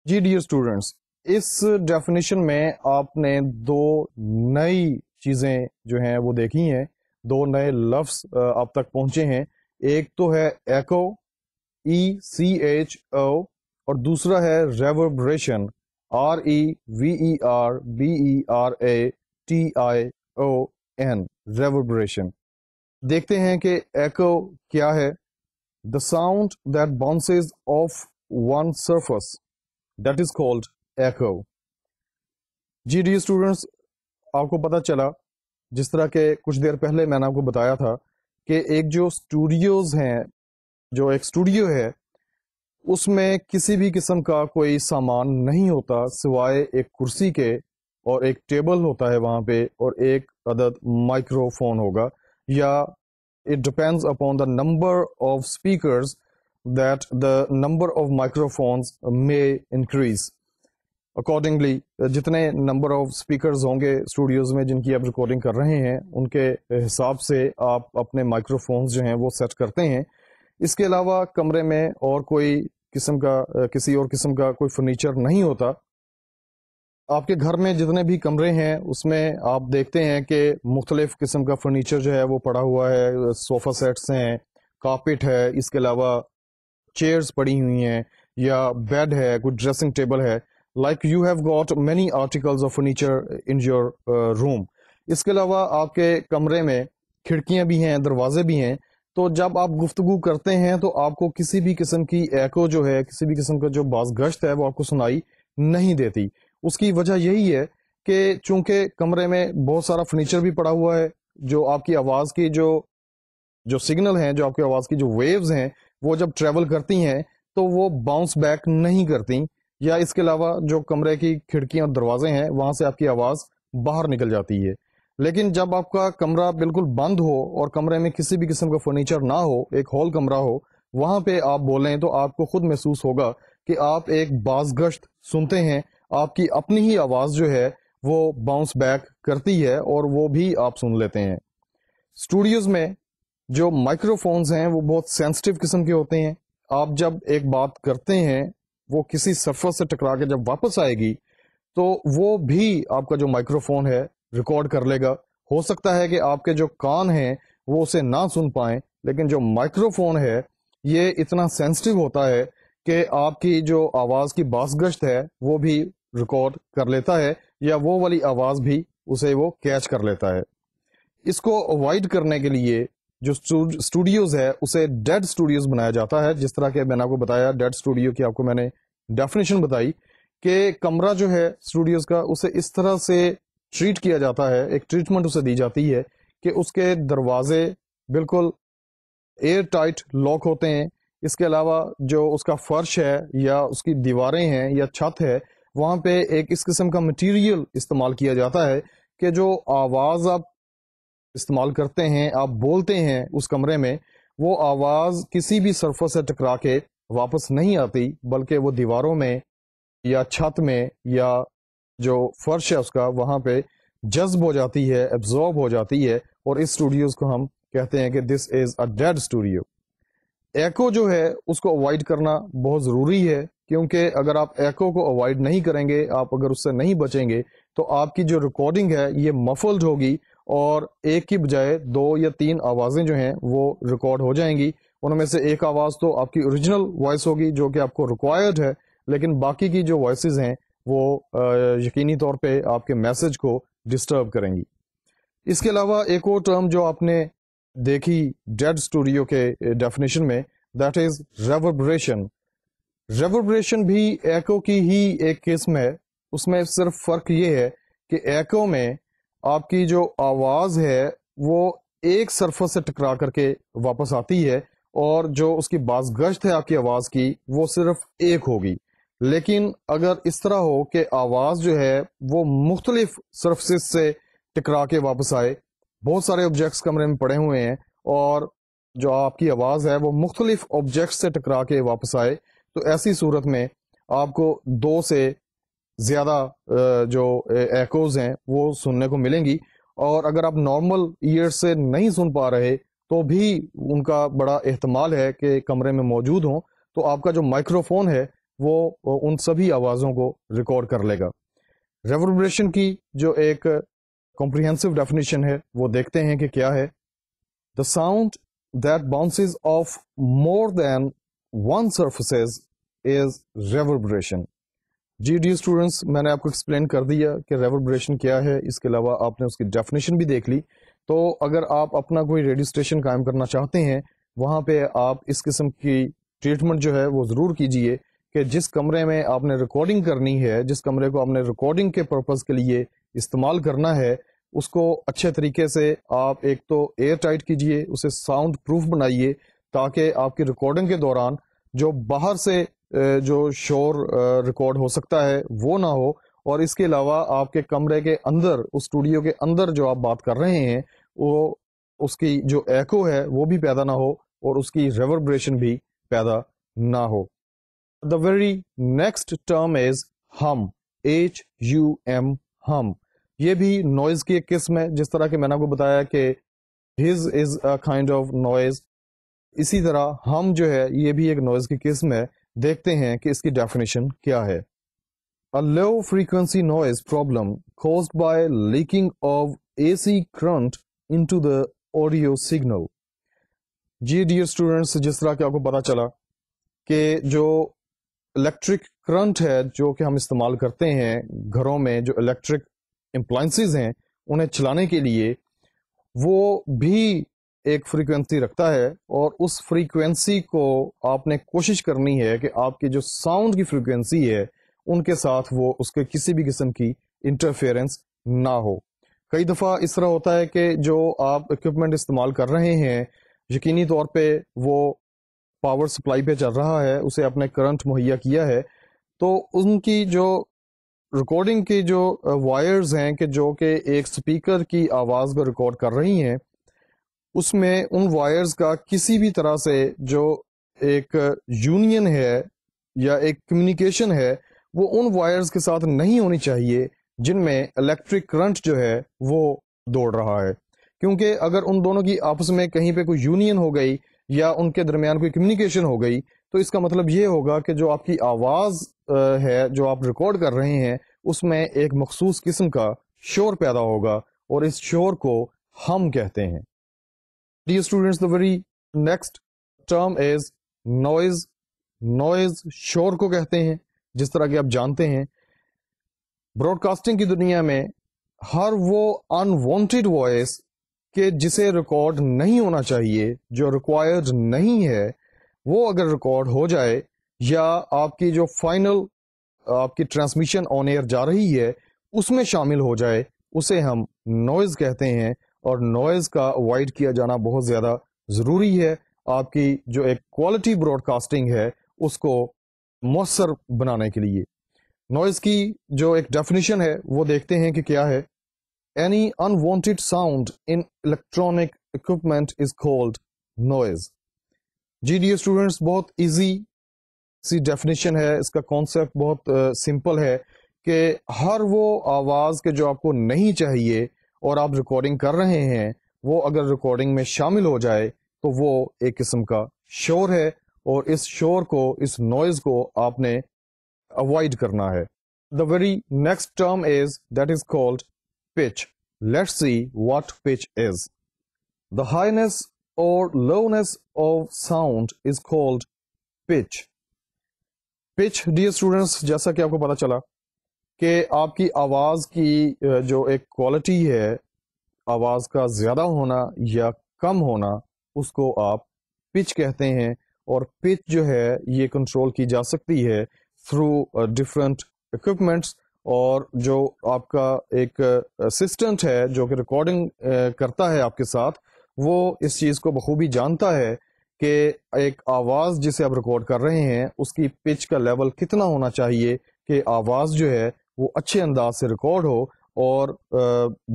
جی ڈیئر اسٹوڈینٹس، اس ڈیفینیشن میں آپ نے 2 نئی چیزیں جو ہیں وہ دیکھی ہیں، 2 نئے لفظ آپ تک پہنچے ہیں. ایک تو ہے ایکو ECHO اور دوسرا ہے ریوربریشن REVERBERATION ریوربریشن. دیکھتے ہیں کہ ایکو کیا ہے. The sound that bounces off one surface, that is called echo. جی ڈیئر اسٹوڈینٹس، آپ کو پتہ چلا جس طرح کہ کچھ دیر پہلے میں نے آپ کو بتایا تھا کہ ایک جو اسٹوڈیوز ہیں، جو ایک اسٹوڈیو ہے اس میں کسی بھی قسم کا کوئی سامان نہیں ہوتا سوائے ایک کرسی کے، اور ایک ٹیبل ہوتا ہے وہاں پہ، اور ایک عدد مائکرو فون ہوگا، یا it depends upon the number of speakers that the number of microphones may increase. Accordingly, جتنے نمبر آف اسپیکرز ہوں گے اسٹوڈیوز میں جن کی آپ ریکارڈنگ کر رہے ہیں ان کے حساب سے آپ اپنے مائکرو فونز جو ہیں وہ سیٹ کرتے ہیں. اس کے علاوہ کمرے میں اور کوئی قسم کا کسی اور قسم کا کوئی فرنیچر نہیں ہوتا. آپ کے گھر میں جتنے بھی کمرے ہیں اس میں آپ دیکھتے ہیں کہ مختلف قسم کا فرنیچر جو ہے وہ پڑا ہوا ہے. صوفہ سیٹس ہیں، کارپیٹ ہے، اس کے علاوہ چیئرز پڑی ہوئی ہیں، یا بیڈ ہے، کوئی ڈریسنگ ٹیبل ہے. Like you have got many articles of furniture in your room. اس کے علاوہ آپ کے کمرے میں کھڑکیاں بھی ہیں، دروازے بھی ہیں. تو جب آپ گفتگو کرتے ہیں تو آپ کو کسی بھی قسم کی ایکو جو ہے، کسی بھی قسم کا جو باز گشت ہے وہ آپ کو سنائی نہیں دیتی. اس کی وجہ یہی ہے کہ چونکہ کمرے میں بہت سارا فرنیچر بھی پڑا ہوا ہے، جو آپ کی آواز کی جو سگنل ہیں، جو آپ کی آواز کی جو ویوز ہیں وہ جب ٹریول کرتی ہیں تو وہ باؤنس بیک نہیں کرتی. یا اس کے علاوہ جو کمرے کی کھڑکیاں اور دروازے ہیں وہاں سے آپ کی آواز باہر نکل جاتی ہے. لیکن جب آپ کا کمرہ بالکل بند ہو اور کمرے میں کسی بھی قسم کا فرنیچر نہ ہو، ایک ہال کمرہ ہو، وہاں پہ آپ بولیں تو آپ کو خود محسوس ہوگا کہ آپ ایک باز گشت سنتے ہیں آپ کی اپنی ہی آواز جو ہے وہ باؤنس بیک کرتی ہے اور وہ بھی آپ سن لیتے ہیں. اسٹوڈیوز میں جو مائکرو فونز ہیں وہ بہت سینسٹیو قسم کے ہوتے ہیں. آپ جب ایک بات کرتے ہیں وہ کسی سرفس سے ٹکرا کے جب واپس آئے گی تو وہ بھی آپ کا جو مائکرو فون ہے ریکارڈ کر لے گا. ہو سکتا ہے کہ آپ کے جو کان ہیں وہ اسے نہ سن پائیں، لیکن جو مائکرو فون ہے یہ اتنا سینسٹیو ہوتا ہے کہ آپ کی جو آواز کی باس گشت ہے وہ بھی ریکارڈ کر لیتا ہے، یا وہ والی آواز بھی اسے وہ کیچ کر لیتا ہے. اس کو اوائڈ کرنے کے لیے جو اسٹوڈیوز ہے اسے ڈیڈ اسٹوڈیوز بنایا جاتا ہے. جس طرح کہ میں نے آپ کو بتایا ڈیڈ اسٹوڈیو کی آپ کو میں نے ڈیفینیشن بتائی کہ کمرہ جو ہے اسٹوڈیوز کا اسے اس طرح سے ٹریٹ کیا جاتا ہے، ایک ٹریٹمنٹ اسے دی جاتی ہے کہ اس کے دروازے بالکل ایئر ٹائٹ لاک ہوتے ہیں. اس کے علاوہ جو اس کا فرش ہے یا اس کی دیواریں ہیں یا چھت ہے وہاں پہ ایک اس قسم کا مٹیریل استعمال کیا جاتا ہے کہ جو آواز آپ استعمال کرتے ہیں، آپ بولتے ہیں اس کمرے میں، وہ آواز کسی بھی سرفس سے ٹکرا کے واپس نہیں آتی، بلکہ وہ دیواروں میں یا چھت میں یا جو فرش ہے اس کا وہاں پہ جذب ہو جاتی ہے، ایبزارب ہو جاتی ہے. اور اس اسٹوڈیوز کو ہم کہتے ہیں کہ دس از اے ڈیڈ اسٹوڈیو. ایکو جو ہے اس کو اوائڈ کرنا بہت ضروری ہے، کیونکہ اگر آپ ایکو کو اوائڈ نہیں کریں گے، آپ اگر اس سے نہیں بچیں گے تو آپ کی جو ریکارڈنگ ہے یہ مفلڈ ہوگی اور ایک کی بجائے 2 یا 3 آوازیں جو ہیں وہ ریکارڈ ہو جائیں گی. ان میں سے ایک آواز تو آپ کی اوریجنل وائس ہوگی جو کہ آپ کو ریکوائرڈ ہے، لیکن باقی کی جو وائسز ہیں وہ یقینی طور پہ آپ کے میسج کو ڈسٹرب کریں گی. اس کے علاوہ ایک اور ٹرم جو آپ نے دیکھی ڈیڈ اسٹوڈیو کے ڈیفینیشن میں، دیٹ از ریوربریشن. ریوربریشن بھی ایکو کی ہی ایک قسم ہے. اس میں صرف فرق یہ ہے کہ ایکو میں آپ کی جو آواز ہے وہ ایک سرفس سے ٹکرا کر کے واپس آتی ہے اور جو اس کی باز گشت ہے آپ کی آواز کی وہ صرف ایک ہوگی. لیکن اگر اس طرح ہو کہ آواز جو ہے وہ مختلف سرفسز سے ٹکرا کے واپس آئے، بہت سارے آبجیکٹس کمرے میں پڑے ہوئے ہیں اور جو آپ کی آواز ہے وہ مختلف آبجیکٹس سے ٹکرا کے واپس آئے، تو ایسی صورت میں آپ کو 2 سے زیادہ جو ایکوز ہیں وہ سننے کو ملیں گی. اور اگر آپ نارمل ایئر سے نہیں سن پا رہے تو بھی ان کا بڑا احتمال ہے کہ کمرے میں موجود ہوں، تو آپ کا جو مائکرو فون ہے وہ ان سبھی آوازوں کو ریکارڈ کر لے گا. ریوربریشن کی جو ایک کمپریہنسو ڈیفینیشن ہے وہ دیکھتے ہیں کہ کیا ہے. The sound that bounces off more than one surfaces is reverberation. جی ڈی اسٹوڈنٹس، میں نے آپ کو ایکسپلین کر دیا کہ ریوربریشن کیا ہے. اس کے علاوہ آپ نے اس کی ڈیفینیشن بھی دیکھ لی. تو اگر آپ اپنا کوئی ریڈیو اسٹیشن قائم کرنا چاہتے ہیں وہاں پہ آپ اس قسم کی ٹریٹمنٹ جو ہے وہ ضرور کیجئے کہ جس کمرے میں آپ نے ریکارڈنگ کرنی ہے، جس کمرے کو آپ نے ریکارڈنگ کے پرپز کے لیے استعمال کرنا ہے، اس کو اچھے طریقے سے آپ ایک تو ایئر ٹائٹ کیجئے، اسے ساؤنڈ پروف بنائیے تاکہ آپ کی ریکارڈنگ کے دوران جو باہر سے جو شور ریکارڈ ہو سکتا ہے وہ نہ ہو. اور اس کے علاوہ آپ کے کمرے کے اندر، اس اسٹوڈیو کے اندر جو آپ بات کر رہے ہیں وہ اس کی جو ایکو ہے وہ بھی پیدا نہ ہو اور اس کی ریوربریشن بھی پیدا نہ ہو. The very next term is hum, H-U-M, hum. یہ بھی نوائز کی ایک قسم ہے. جس طرح کہ میں نے آپ کو بتایا کہ his is a kind of noise، اسی طرح ہم جو ہے یہ بھی ایک نوائز کی قسم ہے. دیکھتے ہیں کہ اس کی ڈیفینیشن کیا ہے. A low frequency noise problem caused by leaking of AC current into the audio signal. جی ڈیئر اسٹوڈینٹس، جس طرح کہ آپ کو پتا چلا کہ جو الیکٹرک کرنٹ ہے جو کہ ہم استعمال کرتے ہیں گھروں میں، جو الیکٹرک امپلائنسز ہیں انہیں چلانے کے لیے، وہ بھی ایک فریکوینسی رکھتا ہے اور اس فریکوینسی کو آپ نے کوشش کرنی ہے کہ آپ کی جو ساؤنڈ کی فریکوینسی ہے ان کے ساتھ وہ اس کے کسی بھی قسم کی انٹرفیئرنس نہ ہو. کئی دفعہ اس طرح ہوتا ہے کہ جو آپ اکوپمنٹ استعمال کر رہے ہیں یقینی طور پہ وہ پاور سپلائی پہ چل رہا ہے، اسے آپ نے کرنٹ مہیا کیا ہے، تو ان کی جو ریکارڈنگ کی جو وائرز ہیں کہ جو کہ ایک سپیکر کی آواز کو ریکارڈ کر رہی ہیں، اس میں ان وائرز کا کسی بھی طرح سے جو ایک یونین ہے یا ایک کمیونیکیشن ہے وہ ان وائرز کے ساتھ نہیں ہونی چاہیے جن میں الیکٹرک کرنٹ جو ہے وہ دوڑ رہا ہے، کیونکہ اگر ان دونوں کی آپس میں کہیں پہ کوئی یونین ہو گئی یا ان کے درمیان کوئی کمیونیکیشن ہو گئی تو اس کا مطلب یہ ہوگا کہ جو آپ کی آواز ہے جو آپ ریکارڈ کر رہے ہیں اس میں ایک مخصوص قسم کا شور پیدا ہوگا اور اس شور کو ہم کہتے ہیں. Dear students, the very next term is noise. Noise شور کو کہتے ہیں. جس طرح کہ آپ جانتے ہیں براڈ کاسٹنگ کی دنیا میں ہر وہ انوانٹیڈ وائس کہ جسے ریکارڈ نہیں ہونا چاہیے، جو ریکوائرڈ نہیں ہے، وہ اگر ریکارڈ ہو جائے یا آپ کی جو فائنل آپ کی ٹرانسمیشن آن ایئر جا رہی ہے اس میں شامل ہو جائے، اسے ہم نوائز کہتے ہیں. اور نوائز کا اوائڈ کیا جانا بہت زیادہ ضروری ہے آپ کی جو ایک کوالٹی براڈ کاسٹنگ ہے اس کو مؤثر بنانے کے لیے. نوائز کی جو ایک ڈیفینیشن ہے وہ دیکھتے ہیں کہ کیا ہے. Any unwanted sound in electronic equipment is called noise. جی ڈیئر اسٹوڈینٹس، بہت ایزی سی ڈیفینیشن ہے، اس کا کانسیپٹ بہت سمپل ہے کہ ہر وہ آواز کے جو آپ کو نہیں چاہیے اور آپ ریکارڈنگ کر رہے ہیں وہ اگر ریکارڈنگ میں شامل ہو جائے تو وہ ایک قسم کا شور ہے اور اس شور کو، اس نوائز کو آپ نے اوائڈ کرنا ہے. The very next term is that is called pitch. Let's see what pitch is. The highness or lowness of sound is called pitch. Pitch, dear students, جیسا کہ آپ کو پتا چلا کہ آپ کی آواز کی جو ایک کوالٹی ہے، آواز کا زیادہ ہونا یا کم ہونا، اس کو آپ پچ کہتے ہیں. اور پچ جو ہے یہ کنٹرول کی جا سکتی ہے تھرو ڈفرینٹ اکوپمنٹس، اور جو آپ کا ایک اسسٹنٹ ہے جو کہ ریکارڈنگ کرتا ہے آپ کے ساتھ، وہ اس چیز کو بخوبی جانتا ہے کہ ایک آواز جسے آپ ریکارڈ کر رہے ہیں اس کی پچ کا لیول کتنا ہونا چاہیے کہ آواز جو ہے وہ اچھے انداز سے ریکارڈ ہو اور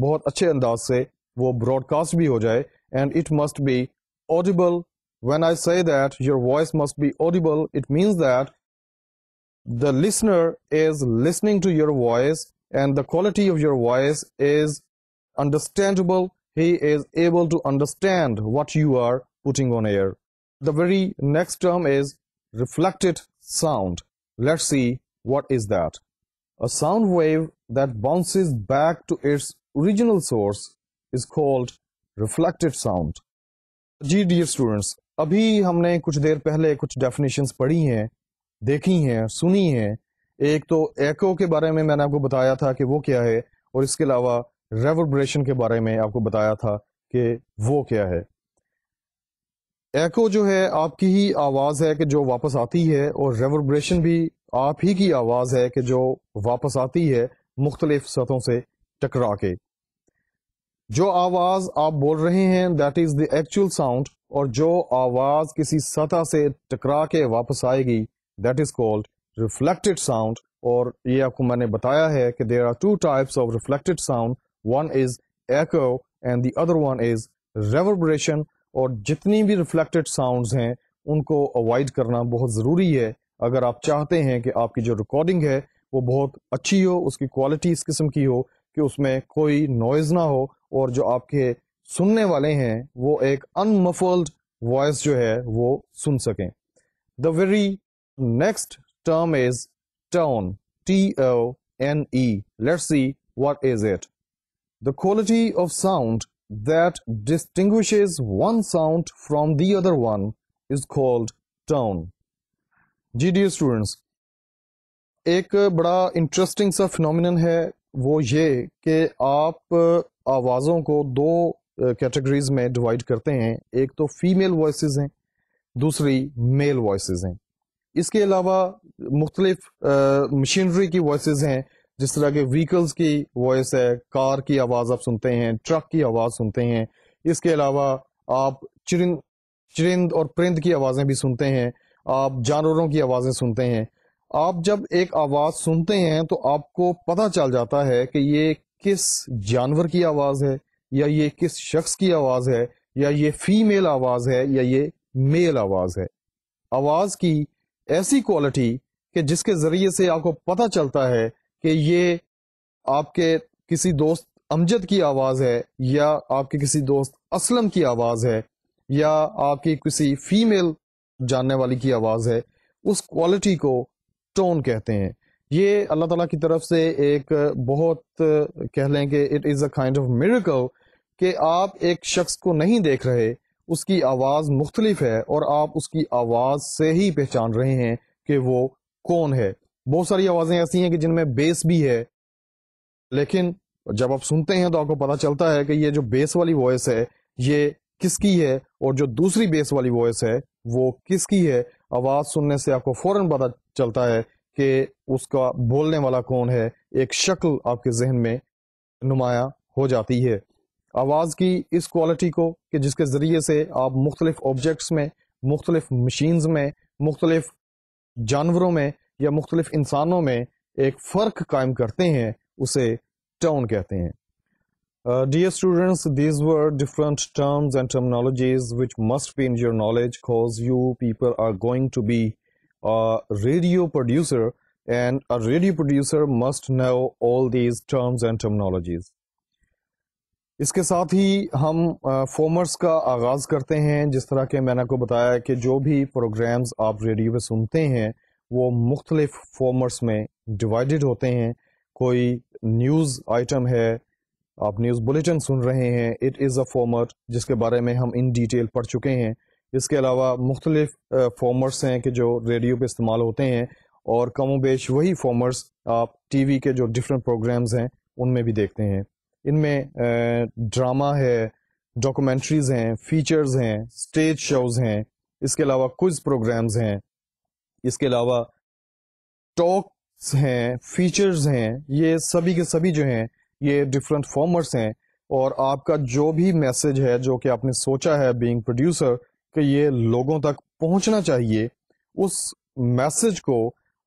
بہت اچھے انداز سے وہ براڈ کاسٹ بھی ہو جائے. And it must be audible. When I say that your voice must be audible, it means that the listener is listening to your voice and the quality of your voice is understandable. He is able to understand what you are putting on air. The very next term is reflected sound. Let's see what is that. A sound wave that bounces back to its original source is called reflected sound. جی ڈیئر اسٹوڈینٹس، ابھی ہم نے کچھ دیر پہلے کچھ ڈیفینیشنز پڑھی ہیں، دیکھی ہیں، سنی ہیں. ایک تو ایکو کے بارے میں نے آپ کو بتایا تھا کہ وہ کیا ہے، اور اس کے علاوہ ریوربریشن کے بارے میں آپ کو بتایا تھا کہ وہ کیا ہے. ایکو جو ہے آپ کی ہی آواز ہے کہ جو واپس آتی ہے، اور ریوربریشن بھی آپ ہی کی آواز ہے کہ جو واپس آتی ہے مختلف سطحوں سے ٹکرا کے. جو آواز آپ بول رہے ہیں that is the actual sound, اور جو آواز کسی سطح سے ٹکرا کے واپس آئے گی that is called reflected sound. اور یہ آپ کو میں نے بتایا ہے کہ there are two types of reflected sound, one is echo and the other one is reverberation. اور جتنی بھی ریفلیکٹڈ ساؤنڈز ہیں ان کو اوائڈ کرنا بہت ضروری ہے اگر آپ چاہتے ہیں کہ آپ کی جو ریکارڈنگ ہے وہ بہت اچھی ہو، اس کی کوالٹی اس قسم کی ہو کہ اس میں کوئی نوائز نہ ہو، اور جو آپ کے سننے والے ہیں وہ ایک انمفلڈ وائس جو ہے وہ سن سکیں. The very next term is tone. TONE. Let's see what is it. The quality of sound that distinguishes one sound from the other one is called tone. جی ڈیئر اسٹوڈینٹس، ایک بڑا انٹرسٹنگ سا فینومینن ہے وہ یہ کہ آپ آوازوں کو دو کیٹیگریز میں ڈیوائڈ کرتے ہیں. ایک تو فیمیل وائسز ہیں، دوسری میل وائسز ہیں. اس کے علاوہ مختلف مشینری کی وائسز ہیں، جس طرح کہ وہیکلز کی وائس ہے، کار کی آواز آپ سنتے ہیں، ٹرک کی آواز سنتے ہیں. اس کے علاوہ آپ چرند اور پرند کی آوازیں بھی سنتے ہیں، آپ جانوروں کی آوازیں سنتے ہیں. آپ جب ایک آواز سنتے ہیں تو آپ کو پتہ چل جاتا ہے کہ یہ کس جانور کی آواز ہے، یا یہ کس شخص کی آواز ہے، یا یہ فیمیل آواز ہے، یا یہ میل آواز ہے. آواز کی ایسی کوالٹی کہ جس کے ذریعے سے آپ کو پتہ چلتا ہے کہ یہ آپ کے کسی دوست امجد کی آواز ہے یا آپ کے کسی دوست اسلم کی آواز ہے یا آپ کی کسی فیمیل جاننے والی کی آواز ہے، اس کوالٹی کو ٹون کہتے ہیں. یہ اللہ تعالیٰ کی طرف سے ایک بہت کہہ لیں کہ it is a kind of miracle کہ آپ ایک شخص کو نہیں دیکھ رہے، اس کی آواز مختلف ہے اور آپ اس کی آواز سے ہی پہچان رہے ہیں کہ وہ کون ہے. بہت ساری آوازیں ایسی ہیں کہ جن میں بیس بھی ہے، لیکن جب آپ سنتے ہیں تو آپ کو پتا چلتا ہے کہ یہ جو بیس والی وائس ہے یہ کس کی ہے اور جو دوسری بیس والی وائس ہے وہ کس کی ہے. آواز سننے سے آپ کو فوراً پتا چلتا ہے کہ اس کا بولنے والا کون ہے، ایک شکل آپ کے ذہن میں نمایاں ہو جاتی ہے. آواز کی اس کوالٹی کو کہ جس کے ذریعے سے آپ مختلف آبجیکٹس میں، مختلف مشینز میں، مختلف جانوروں میں یا مختلف انسانوں میں ایک فرق قائم کرتے ہیں، اسے ٹون کہتے ہیں. Dear students, these were different terms and terminologies which must be in your knowledge because you people are going to be a radio producer and a radio producer must know all these terms and terminologies. اس کے ساتھ ہی ہم فارمرس کا آغاز کرتے ہیں. جس طرح کہ میں نے آپ کو بتایا کہ جو بھی پروگرامز آپ ریڈیو پہ سنتے ہیں وہ مختلف فارمرس میں ڈیوائیڈڈ ہوتے ہیں. کوئی نیوز آئٹم ہے، آپ نیوز بلیٹن سن رہے ہیں، اٹ از اے فارمر جس کے بارے میں ہم ان ڈیٹیل پڑھ چکے ہیں. اس کے علاوہ مختلف فارمرس ہیں کہ جو ریڈیو پہ استعمال ہوتے ہیں اور کم و بیش وہی فارمرس آپ ٹی وی کے جو ڈفرینٹ پروگرامز ہیں ان میں بھی دیکھتے ہیں. ان میں ڈرامہ ہے، ڈاکومنٹریز ہیں، فیچرز ہیں، اسٹیج شوز ہیں، اس کے علاوہ کوئز پروگرامز ہیں، اس کے علاوہ ٹاکس ہیں، فیچرز ہیں. یہ سبھی کے سبھی جو ہیں یہ ڈفرینٹ فارمرس ہیں اور آپ کا جو بھی میسج ہے جو کہ آپ نے سوچا ہے بینگ پروڈیوسر کہ یہ لوگوں تک پہنچنا چاہیے، اس میسج کو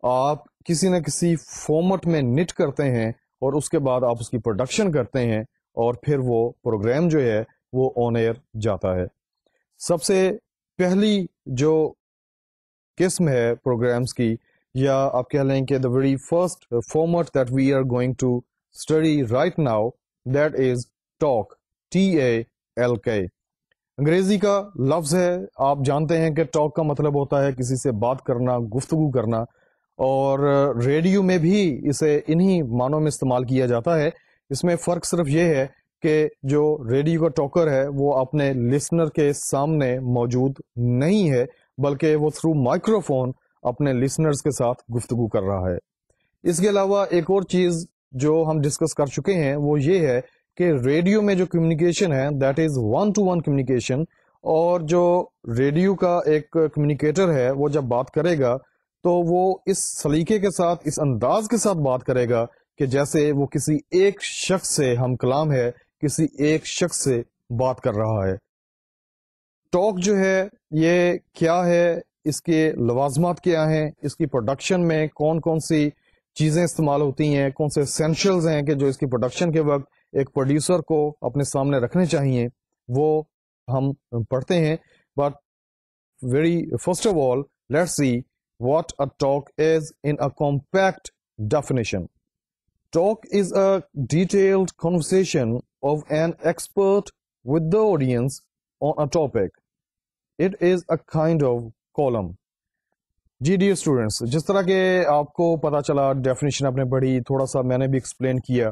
آپ کسی نہ کسی فارمیٹ میں نٹ کرتے ہیں اور اس کے بعد آپ اس کی پروڈکشن کرتے ہیں اور پھر وہ پروگرام جو ہے وہ آن ایئر جاتا ہے. سب سے پہلی جو قسم ہے پروگرامز کی، یا آپ کہہ لیں کہ the very first format that we are going to study right now, that is talk, T-A-L-K. انگریزی کا لفظ ہے، آپ جانتے ہیں کہ ٹاک کا مطلب ہوتا ہے کسی سے بات کرنا، گفتگو کرنا، اور ریڈیو میں بھی اسے انہی معنوں میں استعمال کیا جاتا ہے. اس میں فرق صرف یہ ہے کہ جو ریڈیو کا ٹاکر ہے وہ اپنے لسنر کے سامنے موجود نہیں ہے بلکہ وہ تھرو مائکرو فون اپنے لسنرز کے ساتھ گفتگو کر رہا ہے. اس کے علاوہ ایک اور چیز جو ہم ڈسکس کر چکے ہیں وہ یہ ہے کہ ریڈیو میں جو کمیونیکیشن ہے that is one to one communication, اور جو ریڈیو کا ایک کمیونیکیٹر ہے وہ جب بات کرے گا تو وہ اس سلیقے کے ساتھ، اس انداز کے ساتھ بات کرے گا کہ جیسے وہ کسی ایک شخص سے ہم کلام ہے، کسی ایک شخص سے بات کر رہا ہے. ٹاک جو ہے یہ کیا ہے، اس کے لوازمات کیا ہیں، اس کی پروڈکشن میں کون کون سی چیزیں استعمال ہوتی ہیں، کون سے اسینشلز ہیں کہ جو اس کی پروڈکشن کے وقت ایک پروڈیوسر کو اپنے سامنے رکھنے چاہیے، وہ ہم پڑھتے ہیں. But very first of all let's see what a talk is in a compact definition. Talk is a detailed conversation of an expert with the audience on a topic. It is a kind of column. جی ڈیئر اسٹوڈینٹس، جس طرح کہ آپ کو پتا چلا، ڈیفینیشن آپ نے پڑھی، تھوڑا سا میں نے بھی ایکسپلین کیا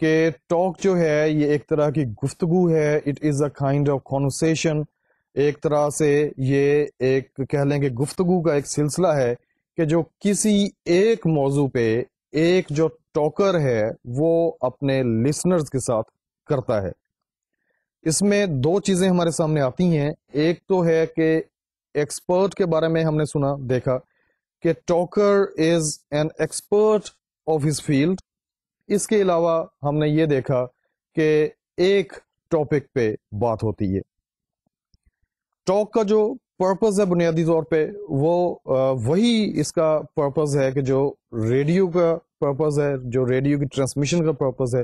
کہ ٹاک جو ہے یہ ایک طرح کی گفتگو ہے. It is a kind of conversation. ایک طرح سے یہ ایک کہہ لیں کہ گفتگو کا ایک سلسلہ ہے کہ جو کسی ایک موضوع پہ ایک جو ٹاکر ہے وہ اپنے لسنرز کے ساتھ کرتا ہے. اس میں دو چیزیں ہمارے سامنے آتی ہیں. ایک تو ہے کہ ایکسپرٹ کے بارے میں ہم نے سنا، دیکھا کہ talker is an expert of his field. اس کے علاوہ ہم نے یہ دیکھا کہ ایک ٹاپک پہ بات ہوتی ہے. ٹاک کا جو پرپز ہے بنیادی طور پہ وہ وہی اس کا پرپز ہے کہ جو ریڈیو کا پرپز ہے، جو ریڈیو کی ٹرانسمیشن کا پرپز ہے،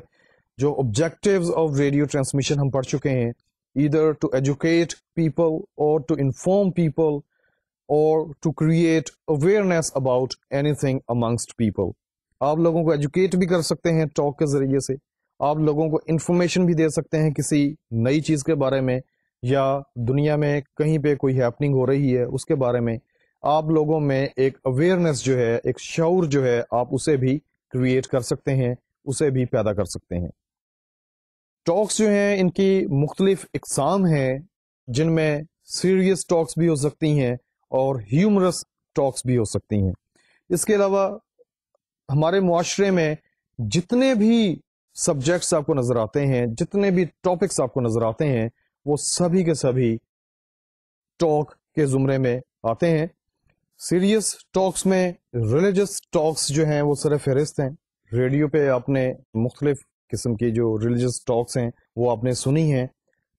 جو آبجیکٹیوز آف ریڈیو ٹرانسمیشن ہم پڑھ چکے ہیں، either to educate people or to inform people or to create awareness about anything amongst people. آپ لوگوں کو ایجوکیٹ بھی کر سکتے ہیں ٹاک کے ذریعے سے, آپ لوگوں کو انفارمیشن بھی دے سکتے ہیں کسی نئی چیز کے بارے میں, یا دنیا میں کہیں پہ کوئی ہیپننگ ہو رہی ہے اس کے بارے میں آپ لوگوں میں ایک اویئرنیس جو ہے, ایک شعور جو ہے, آپ اسے بھی کریٹ کر سکتے ہیں, اسے بھی پیدا کر سکتے ہیں. ٹاکس جو ہیں ان کی مختلف اقسام ہیں, جن میں سیریس ٹاکس بھی ہو سکتی ہیں اور ہیومرس ٹاکس بھی ہو سکتی ہیں. اس کے علاوہ ہمارے معاشرے میں جتنے بھی سبجیکٹس آپ کو نظر آتے ہیں, جتنے بھی ٹاپکس آپ کو نظر آتے ہیں, وہ سبھی کے سبھی ٹاک کے زمرے میں آتے ہیں. سیریس ٹاکس میں ریلیجس ٹاکس جو ہیں وہ سر فہرست ہیں. ریڈیو پہ آپ نے مختلف قسم کی جو ریلیجس ٹاکس ہیں وہ آپ نے سنی ہیں.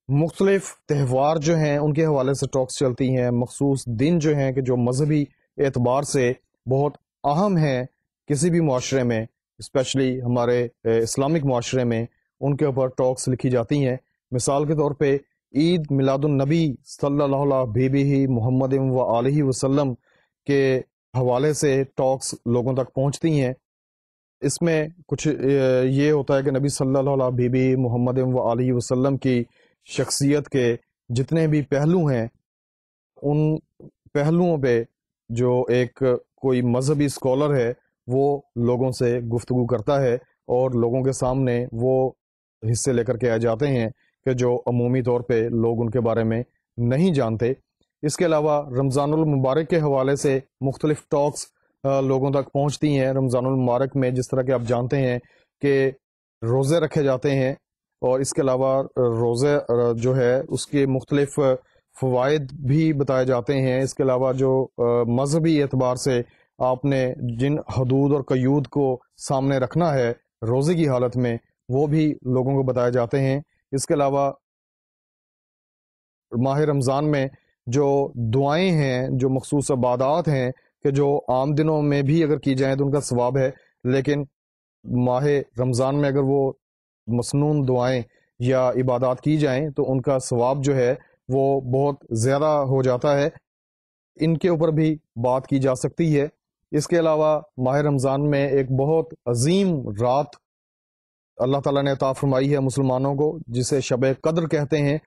مختلف تہوار جو ہیں ان کے حوالے سے ٹاکس چلتی ہیں. مخصوص دن جو ہیں کہ جو مذہبی اعتبار سے بہت اہم ہیں کسی بھی معاشرے میں, اسپیشلی ہمارے اسلامک معاشرے میں, ان کے اوپر ٹاکس لکھی جاتی ہیں. مثال کے طور پہ عید میلاد النبی صلی اللہ علیہ بی محمد و علیہ وسلم کے حوالے سے ٹاکس لوگوں تک پہنچتی ہیں. اس میں کچھ یہ ہوتا ہے کہ نبی صلی اللہ علیہ بی محمد و علیہ وسلم کی شخصیت کے جتنے بھی پہلو ہیں ان پہلوؤں پہ جو ایک کوئی مذہبی اسکالر ہے وہ لوگوں سے گفتگو کرتا ہے, اور لوگوں کے سامنے وہ حصے لے کر کے آ جاتے ہیں کہ جو عمومی طور پہ لوگ ان کے بارے میں نہیں جانتے. اس کے علاوہ رمضان المبارک کے حوالے سے مختلف ٹاکس لوگوں تک پہنچتی ہیں. رمضان المبارک میں جس طرح کہ آپ جانتے ہیں کہ روزے رکھے جاتے ہیں, اور اس کے علاوہ روزے جو ہے اس کے مختلف فوائد بھی بتائے جاتے ہیں. اس کے علاوہ جو مذہبی اعتبار سے آپ نے جن حدود اور قیود کو سامنے رکھنا ہے روزے کی حالت میں وہ بھی لوگوں کو بتائے جاتے ہیں. اس کے علاوہ ماہ رمضان میں جو دعائیں ہیں, جو مخصوص عبادات ہیں کہ جو عام دنوں میں بھی اگر کی جائیں تو ان کا ثواب ہے, لیکن ماہ رمضان میں اگر وہ مسنون دعائیں یا عبادات کی جائیں تو ان کا ثواب جو ہے وہ بہت زیادہ ہو جاتا ہے. ان کے اوپر بھی بات کی جا سکتی ہے. اس کے علاوہ ماہ رمضان میں ایک بہت عظیم رات اللہ تعالیٰ نے عطا فرمائی ہے مسلمانوں کو, جسے شب قدر کہتے ہیں.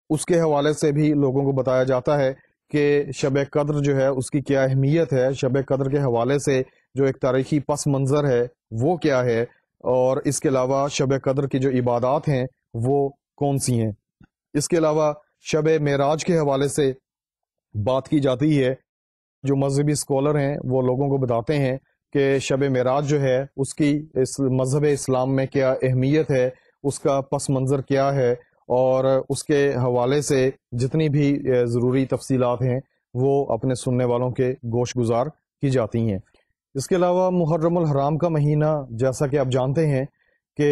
اس کے حوالے سے بھی لوگوں کو بتایا جاتا ہے کہ شب قدر جو ہے اس کی کیا اہمیت ہے, شب قدر کے حوالے سے جو ایک تاریخی پس منظر ہے وہ کیا ہے, اور اس کے علاوہ شب قدر کی جو عبادات ہیں وہ کون سی ہیں. اس کے علاوہ شب معراج کے حوالے سے بات کی جاتی ہے. جو مذہبی اسکالر ہیں وہ لوگوں کو بتاتے ہیں کہ شب معراج جو ہے اس کی اس مذہب اسلام میں کیا اہمیت ہے, اس کا پس منظر کیا ہے, اور اس کے حوالے سے جتنی بھی ضروری تفصیلات ہیں وہ اپنے سننے والوں کے گوش گزار کی جاتی ہیں. اس کے علاوہ محرم الحرام کا مہینہ جیسا کہ آپ جانتے ہیں کہ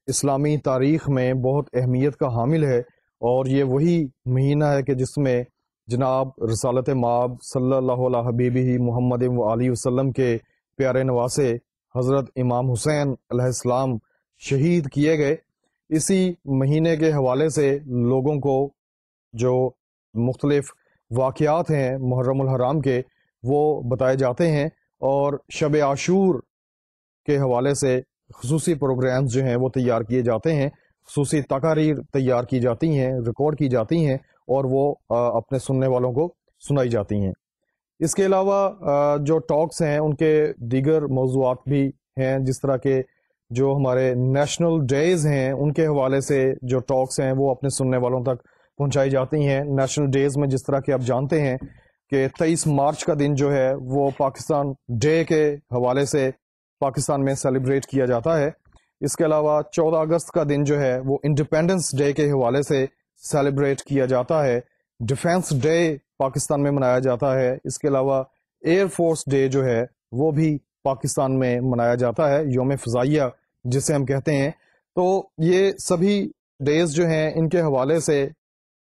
اسلامی تاریخ میں بہت اہمیت کا حامل ہے, اور یہ وہی مہینہ ہے کہ جس میں جناب رسالت مآب صلی اللہ علیہ حبیبہ محمد و علیہ وسلم کے پیارے نواسے حضرت امام حسین علیہ السلام شہید کیے گئے. اسی مہینے کے حوالے سے لوگوں کو جو مختلف واقعات ہیں محرم الحرام کے وہ بتائے جاتے ہیں, اور شب عاشور کے حوالے سے خصوصی پروگرامز جو ہیں وہ تیار کیے جاتے ہیں, خصوصی تقاریر تیار کی جاتی ہیں, ریکارڈ کی جاتی ہیں, اور وہ اپنے سننے والوں کو سنائی جاتی ہیں. اس کے علاوہ جو ٹاکس ہیں ان کے دیگر موضوعات بھی ہیں, جس طرح کے جو ہمارے نیشنل ڈیز ہیں ان کے حوالے سے جو ٹاکس ہیں وہ اپنے سننے والوں تک پہنچائی جاتی ہیں. نیشنل ڈیز میں جس طرح کہ آپ جانتے ہیں کہ 23 مارچ کا دن جو ہے وہ پاکستان ڈے کے حوالے سے پاکستان میں سیلیبریٹ کیا جاتا ہے. اس کے علاوہ 14 اگست کا دن جو ہے وہ انڈیپینڈنس ڈے کے حوالے سے سیلیبریٹ کیا جاتا ہے. ڈیفینس ڈے پاکستان میں منایا جاتا ہے. اس کے علاوہ ایئر فورس ڈے جو ہے وہ بھی پاکستان میں منایا جاتا ہے, یوم فضائیہ جسے ہم کہتے ہیں. تو یہ سبھی ڈیز جو ہیں ان کے حوالے سے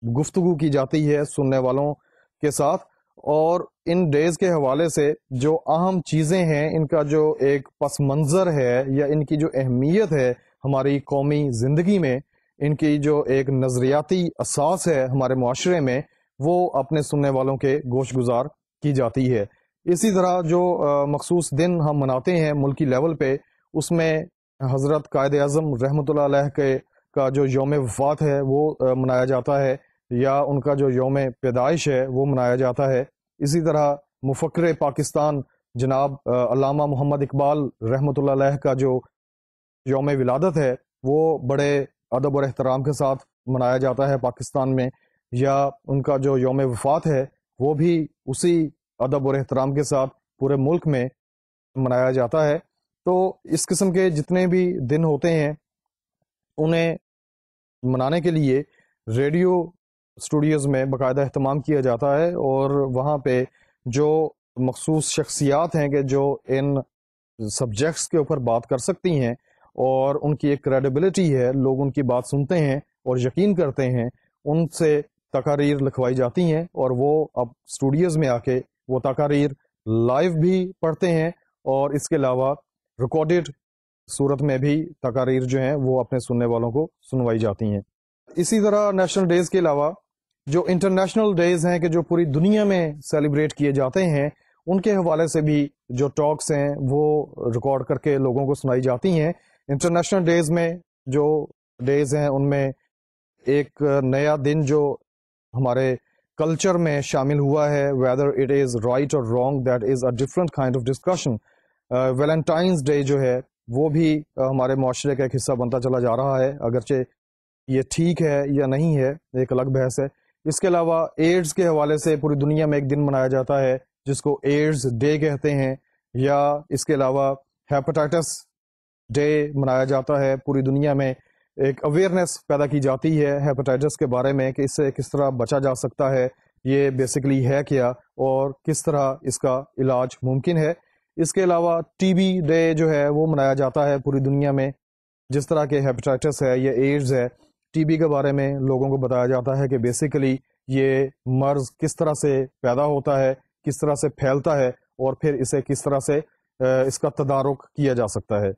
گفتگو کی جاتی ہے سننے والوں کے ساتھ, اور ان ڈیز کے حوالے سے جو اہم چیزیں ہیں ان کا جو ایک پس منظر ہے یا ان کی جو اہمیت ہے ہماری قومی زندگی میں, ان کی جو ایک نظریاتی اساس ہے ہمارے معاشرے میں, وہ اپنے سننے والوں کے گوش گزار کی جاتی ہے. اسی طرح جو مخصوص دن ہم مناتے ہیں ملکی لیول پہ، اس میں حضرت قائد اعظم رحمۃ اللہ علیہ کا جو یوم وفات ہے وہ منایا جاتا ہے، یا ان کا جو یوم پیدائش ہے وہ منایا جاتا ہے. اسی طرح مفکر پاکستان جناب علامہ محمد اقبال رحمۃ اللہ علیہ کا جو یوم ولادت ہے وہ بڑے ادب اور احترام کے ساتھ منایا جاتا ہے پاکستان میں، یا ان کا جو یوم وفات ہے وہ بھی اسی ادب اور احترام کے ساتھ پورے ملک میں منایا جاتا ہے. تو اس قسم کے جتنے بھی دن ہوتے ہیں انہیں منانے کے لیے ریڈیو اسٹوڈیوز میں باقاعدہ اہتمام کیا جاتا ہے، اور وہاں پہ جو مخصوص شخصیات ہیں کہ جو ان سبجیکٹس کے اوپر بات کر سکتی ہیں اور ان کی ایک کریڈیبلٹی ہے، لوگ ان کی بات سنتے ہیں اور یقین کرتے ہیں، ان سے تقاریر لکھوائی جاتی ہیں، اور وہ اب اسٹوڈیوز میں آ کے وہ تقاریر لائیو بھی پڑھتے ہیں، اور اس کے علاوہ ریکارڈڈ صورت میں بھی تقاریر جو ہیں وہ اپنے سننے والوں کو سنوائی جاتی ہیں. اسی طرح نیشنل ڈیز کے علاوہ جو انٹرنیشنل ڈیز ہیں کہ جو پوری دنیا میں سیلیبریٹ کیے جاتے ہیں، ان کے حوالے سے بھی جو ٹاکس ہیں وہ ریکارڈ کر کے لوگوں کو سنائی جاتی ہیں. انٹرنیشنل ڈیز میں جو ڈیز ہیں ان میں ایک نیا دن جو ہمارے کلچر میں شامل ہوا ہے، ویدر اٹ از رائٹ اور wrong, that is a different kind of discussion. Valentines day جو ہے وہ بھی ہمارے معاشرے کا ایک حصہ بنتا چلا جا رہا ہے، اگرچہ یہ ٹھیک ہے یا نہیں ہے ایک الگ بحث ہے. اس کے علاوہ ایڈز کے حوالے سے پوری دنیا میں ایک دن منایا جاتا ہے جس کو ایڈز ڈے کہتے ہیں، یا اس کے علاوہ ہیپاٹائٹس ڈے منایا جاتا ہے. پوری دنیا میں ایک اویئرنیس پیدا کی جاتی ہے ہیپاٹائٹس کے بارے میں کہ اس سے کس طرح بچا جا سکتا ہے، یہ بیسیکلی ہے کیا، اور کس طرح اس کا علاج ممکن ہے. اس کے علاوہ ٹی بی ڈے جو ہے وہ منایا جاتا ہے پوری دنیا میں. جس طرح کے ہیپاٹائٹس ہے یا ایڈز ہے، ٹی بی کے بارے میں لوگوں کو بتایا جاتا ہے کہ بیسیکلی یہ مرض کس طرح سے پیدا ہوتا ہے، کس طرح سے پھیلتا ہے، اور پھر اسے کس طرح سے اس کا تدارک کیا جا سکتا ہے.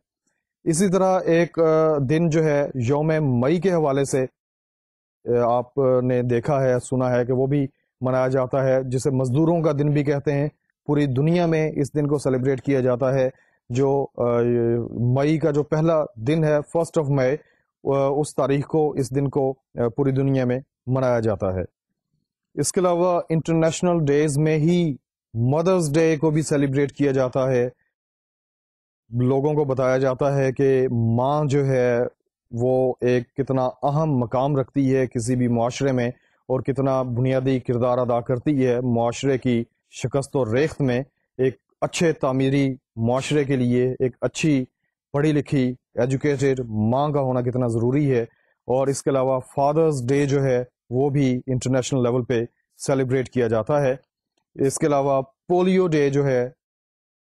اسی طرح ایک دن جو ہے یوم مئی کے حوالے سے آپ نے دیکھا ہے، سنا ہے کہ وہ بھی منایا جاتا ہے، جسے مزدوروں کا دن بھی کہتے ہیں. پوری دنیا میں اس دن کو سیلیبریٹ کیا جاتا ہے. جو مئی کا جو پہلا دن ہے، 1 مئی، اس تاریخ کو، اس دن کو پوری دنیا میں منایا جاتا ہے. اس کے علاوہ انٹرنیشنل ڈیز میں ہی مدرز ڈے کو بھی سیلیبریٹ کیا جاتا ہے. لوگوں کو بتایا جاتا ہے کہ ماں جو ہے وہ ایک کتنا اہم مقام رکھتی ہے کسی بھی معاشرے میں، اور کتنا بنیادی کردار ادا کرتی ہے معاشرے کی شکست و ریخت میں. ایک اچھے تعمیری معاشرے کے لیے ایک اچھی پڑھی لکھی ایجوکیٹڈ ماں کا ہونا کتنا ضروری ہے. اور اس کے علاوہ فادرز ڈے جو ہے وہ بھی انٹرنیشنل لیول پہ سیلیبریٹ کیا جاتا ہے. اس کے علاوہ پولیو ڈے جو ہے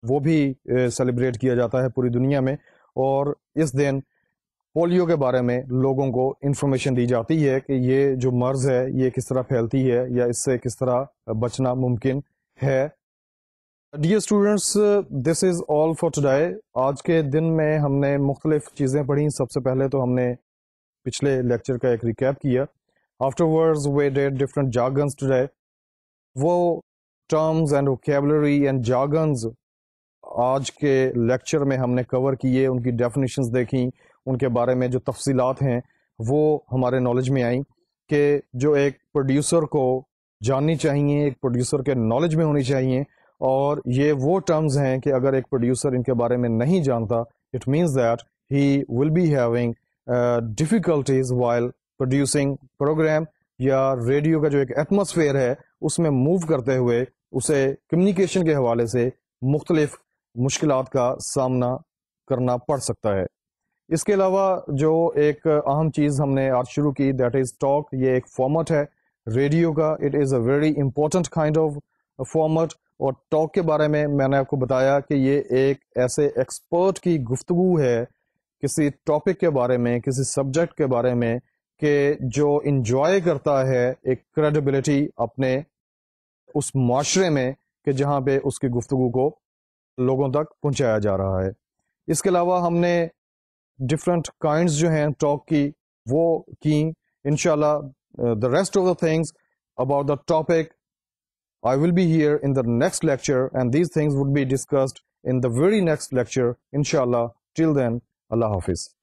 وہ بھی سیلیبریٹ کیا جاتا ہے پوری دنیا میں، اور اس دن پولیو کے بارے میں لوگوں کو انفارمیشن دی جاتی ہے کہ یہ جو مرض ہے یہ کس طرح پھیلتی ہے، یا اس سے کس طرح بچنا ممکن ہے. Dear students, this is all for today. آج کے دن میں ہم نے مختلف چیزیں پڑھی. سب سے پہلے تو ہم نے پچھلے لیکچر کا ایک ریکیپ کیا. Afterwards we did different jargons today. وہ terms and vocabulary and jargons آج کے لیکچر میں ہم نے کور کیے، ان کی ڈیفینیشنز دیکھیں، ان کے بارے میں جو تفصیلات ہیں وہ ہمارے نالج میں آئیں کہ جو ایک پروڈیوسر کو جاننی چاہیے، ایک پروڈیوسر کے نالج میں ہونی چاہیے. اور یہ وہ ٹرمز ہیں کہ اگر ایک پروڈیوسر ان کے بارے میں نہیں جانتا، it means that he will be having difficulties while producing program, یا ریڈیو کا جو ایک ایٹماسفیئر ہے اس میں موو کرتے ہوئے اسے کمیونیکیشن کے حوالے سے مختلف مشکلات کا سامنا کرنا پڑ سکتا ہے. اس کے علاوہ جو ایک اہم چیز ہم نے آج شروع کی، دیٹ از ٹاک. یہ ایک فارمیٹ ہے ریڈیو کا. It is a very important kind of format. اور ٹاک کے بارے میں نے آپ کو بتایا کہ یہ ایک ایسے ایکسپرٹ کی گفتگو ہے کسی ٹاپک کے بارے میں، کسی سبجیکٹ کے بارے میں، کہ جو انجوائے کرتا ہے ایک کریڈیبلٹی اپنے اس معاشرے میں کہ جہاں پہ اس کی گفتگو کو لوگوں تک پہنچایا جا رہا ہے. اس کے علاوہ ہم نے ڈفرینٹ کائنڈز جو ہیں ٹاک کی وہ کی. انشاءاللہ the rest of the things about the topic I will be here in the next lecture, and these things would be discussed in the very next lecture, inshallah. Till then, Allah Hafiz.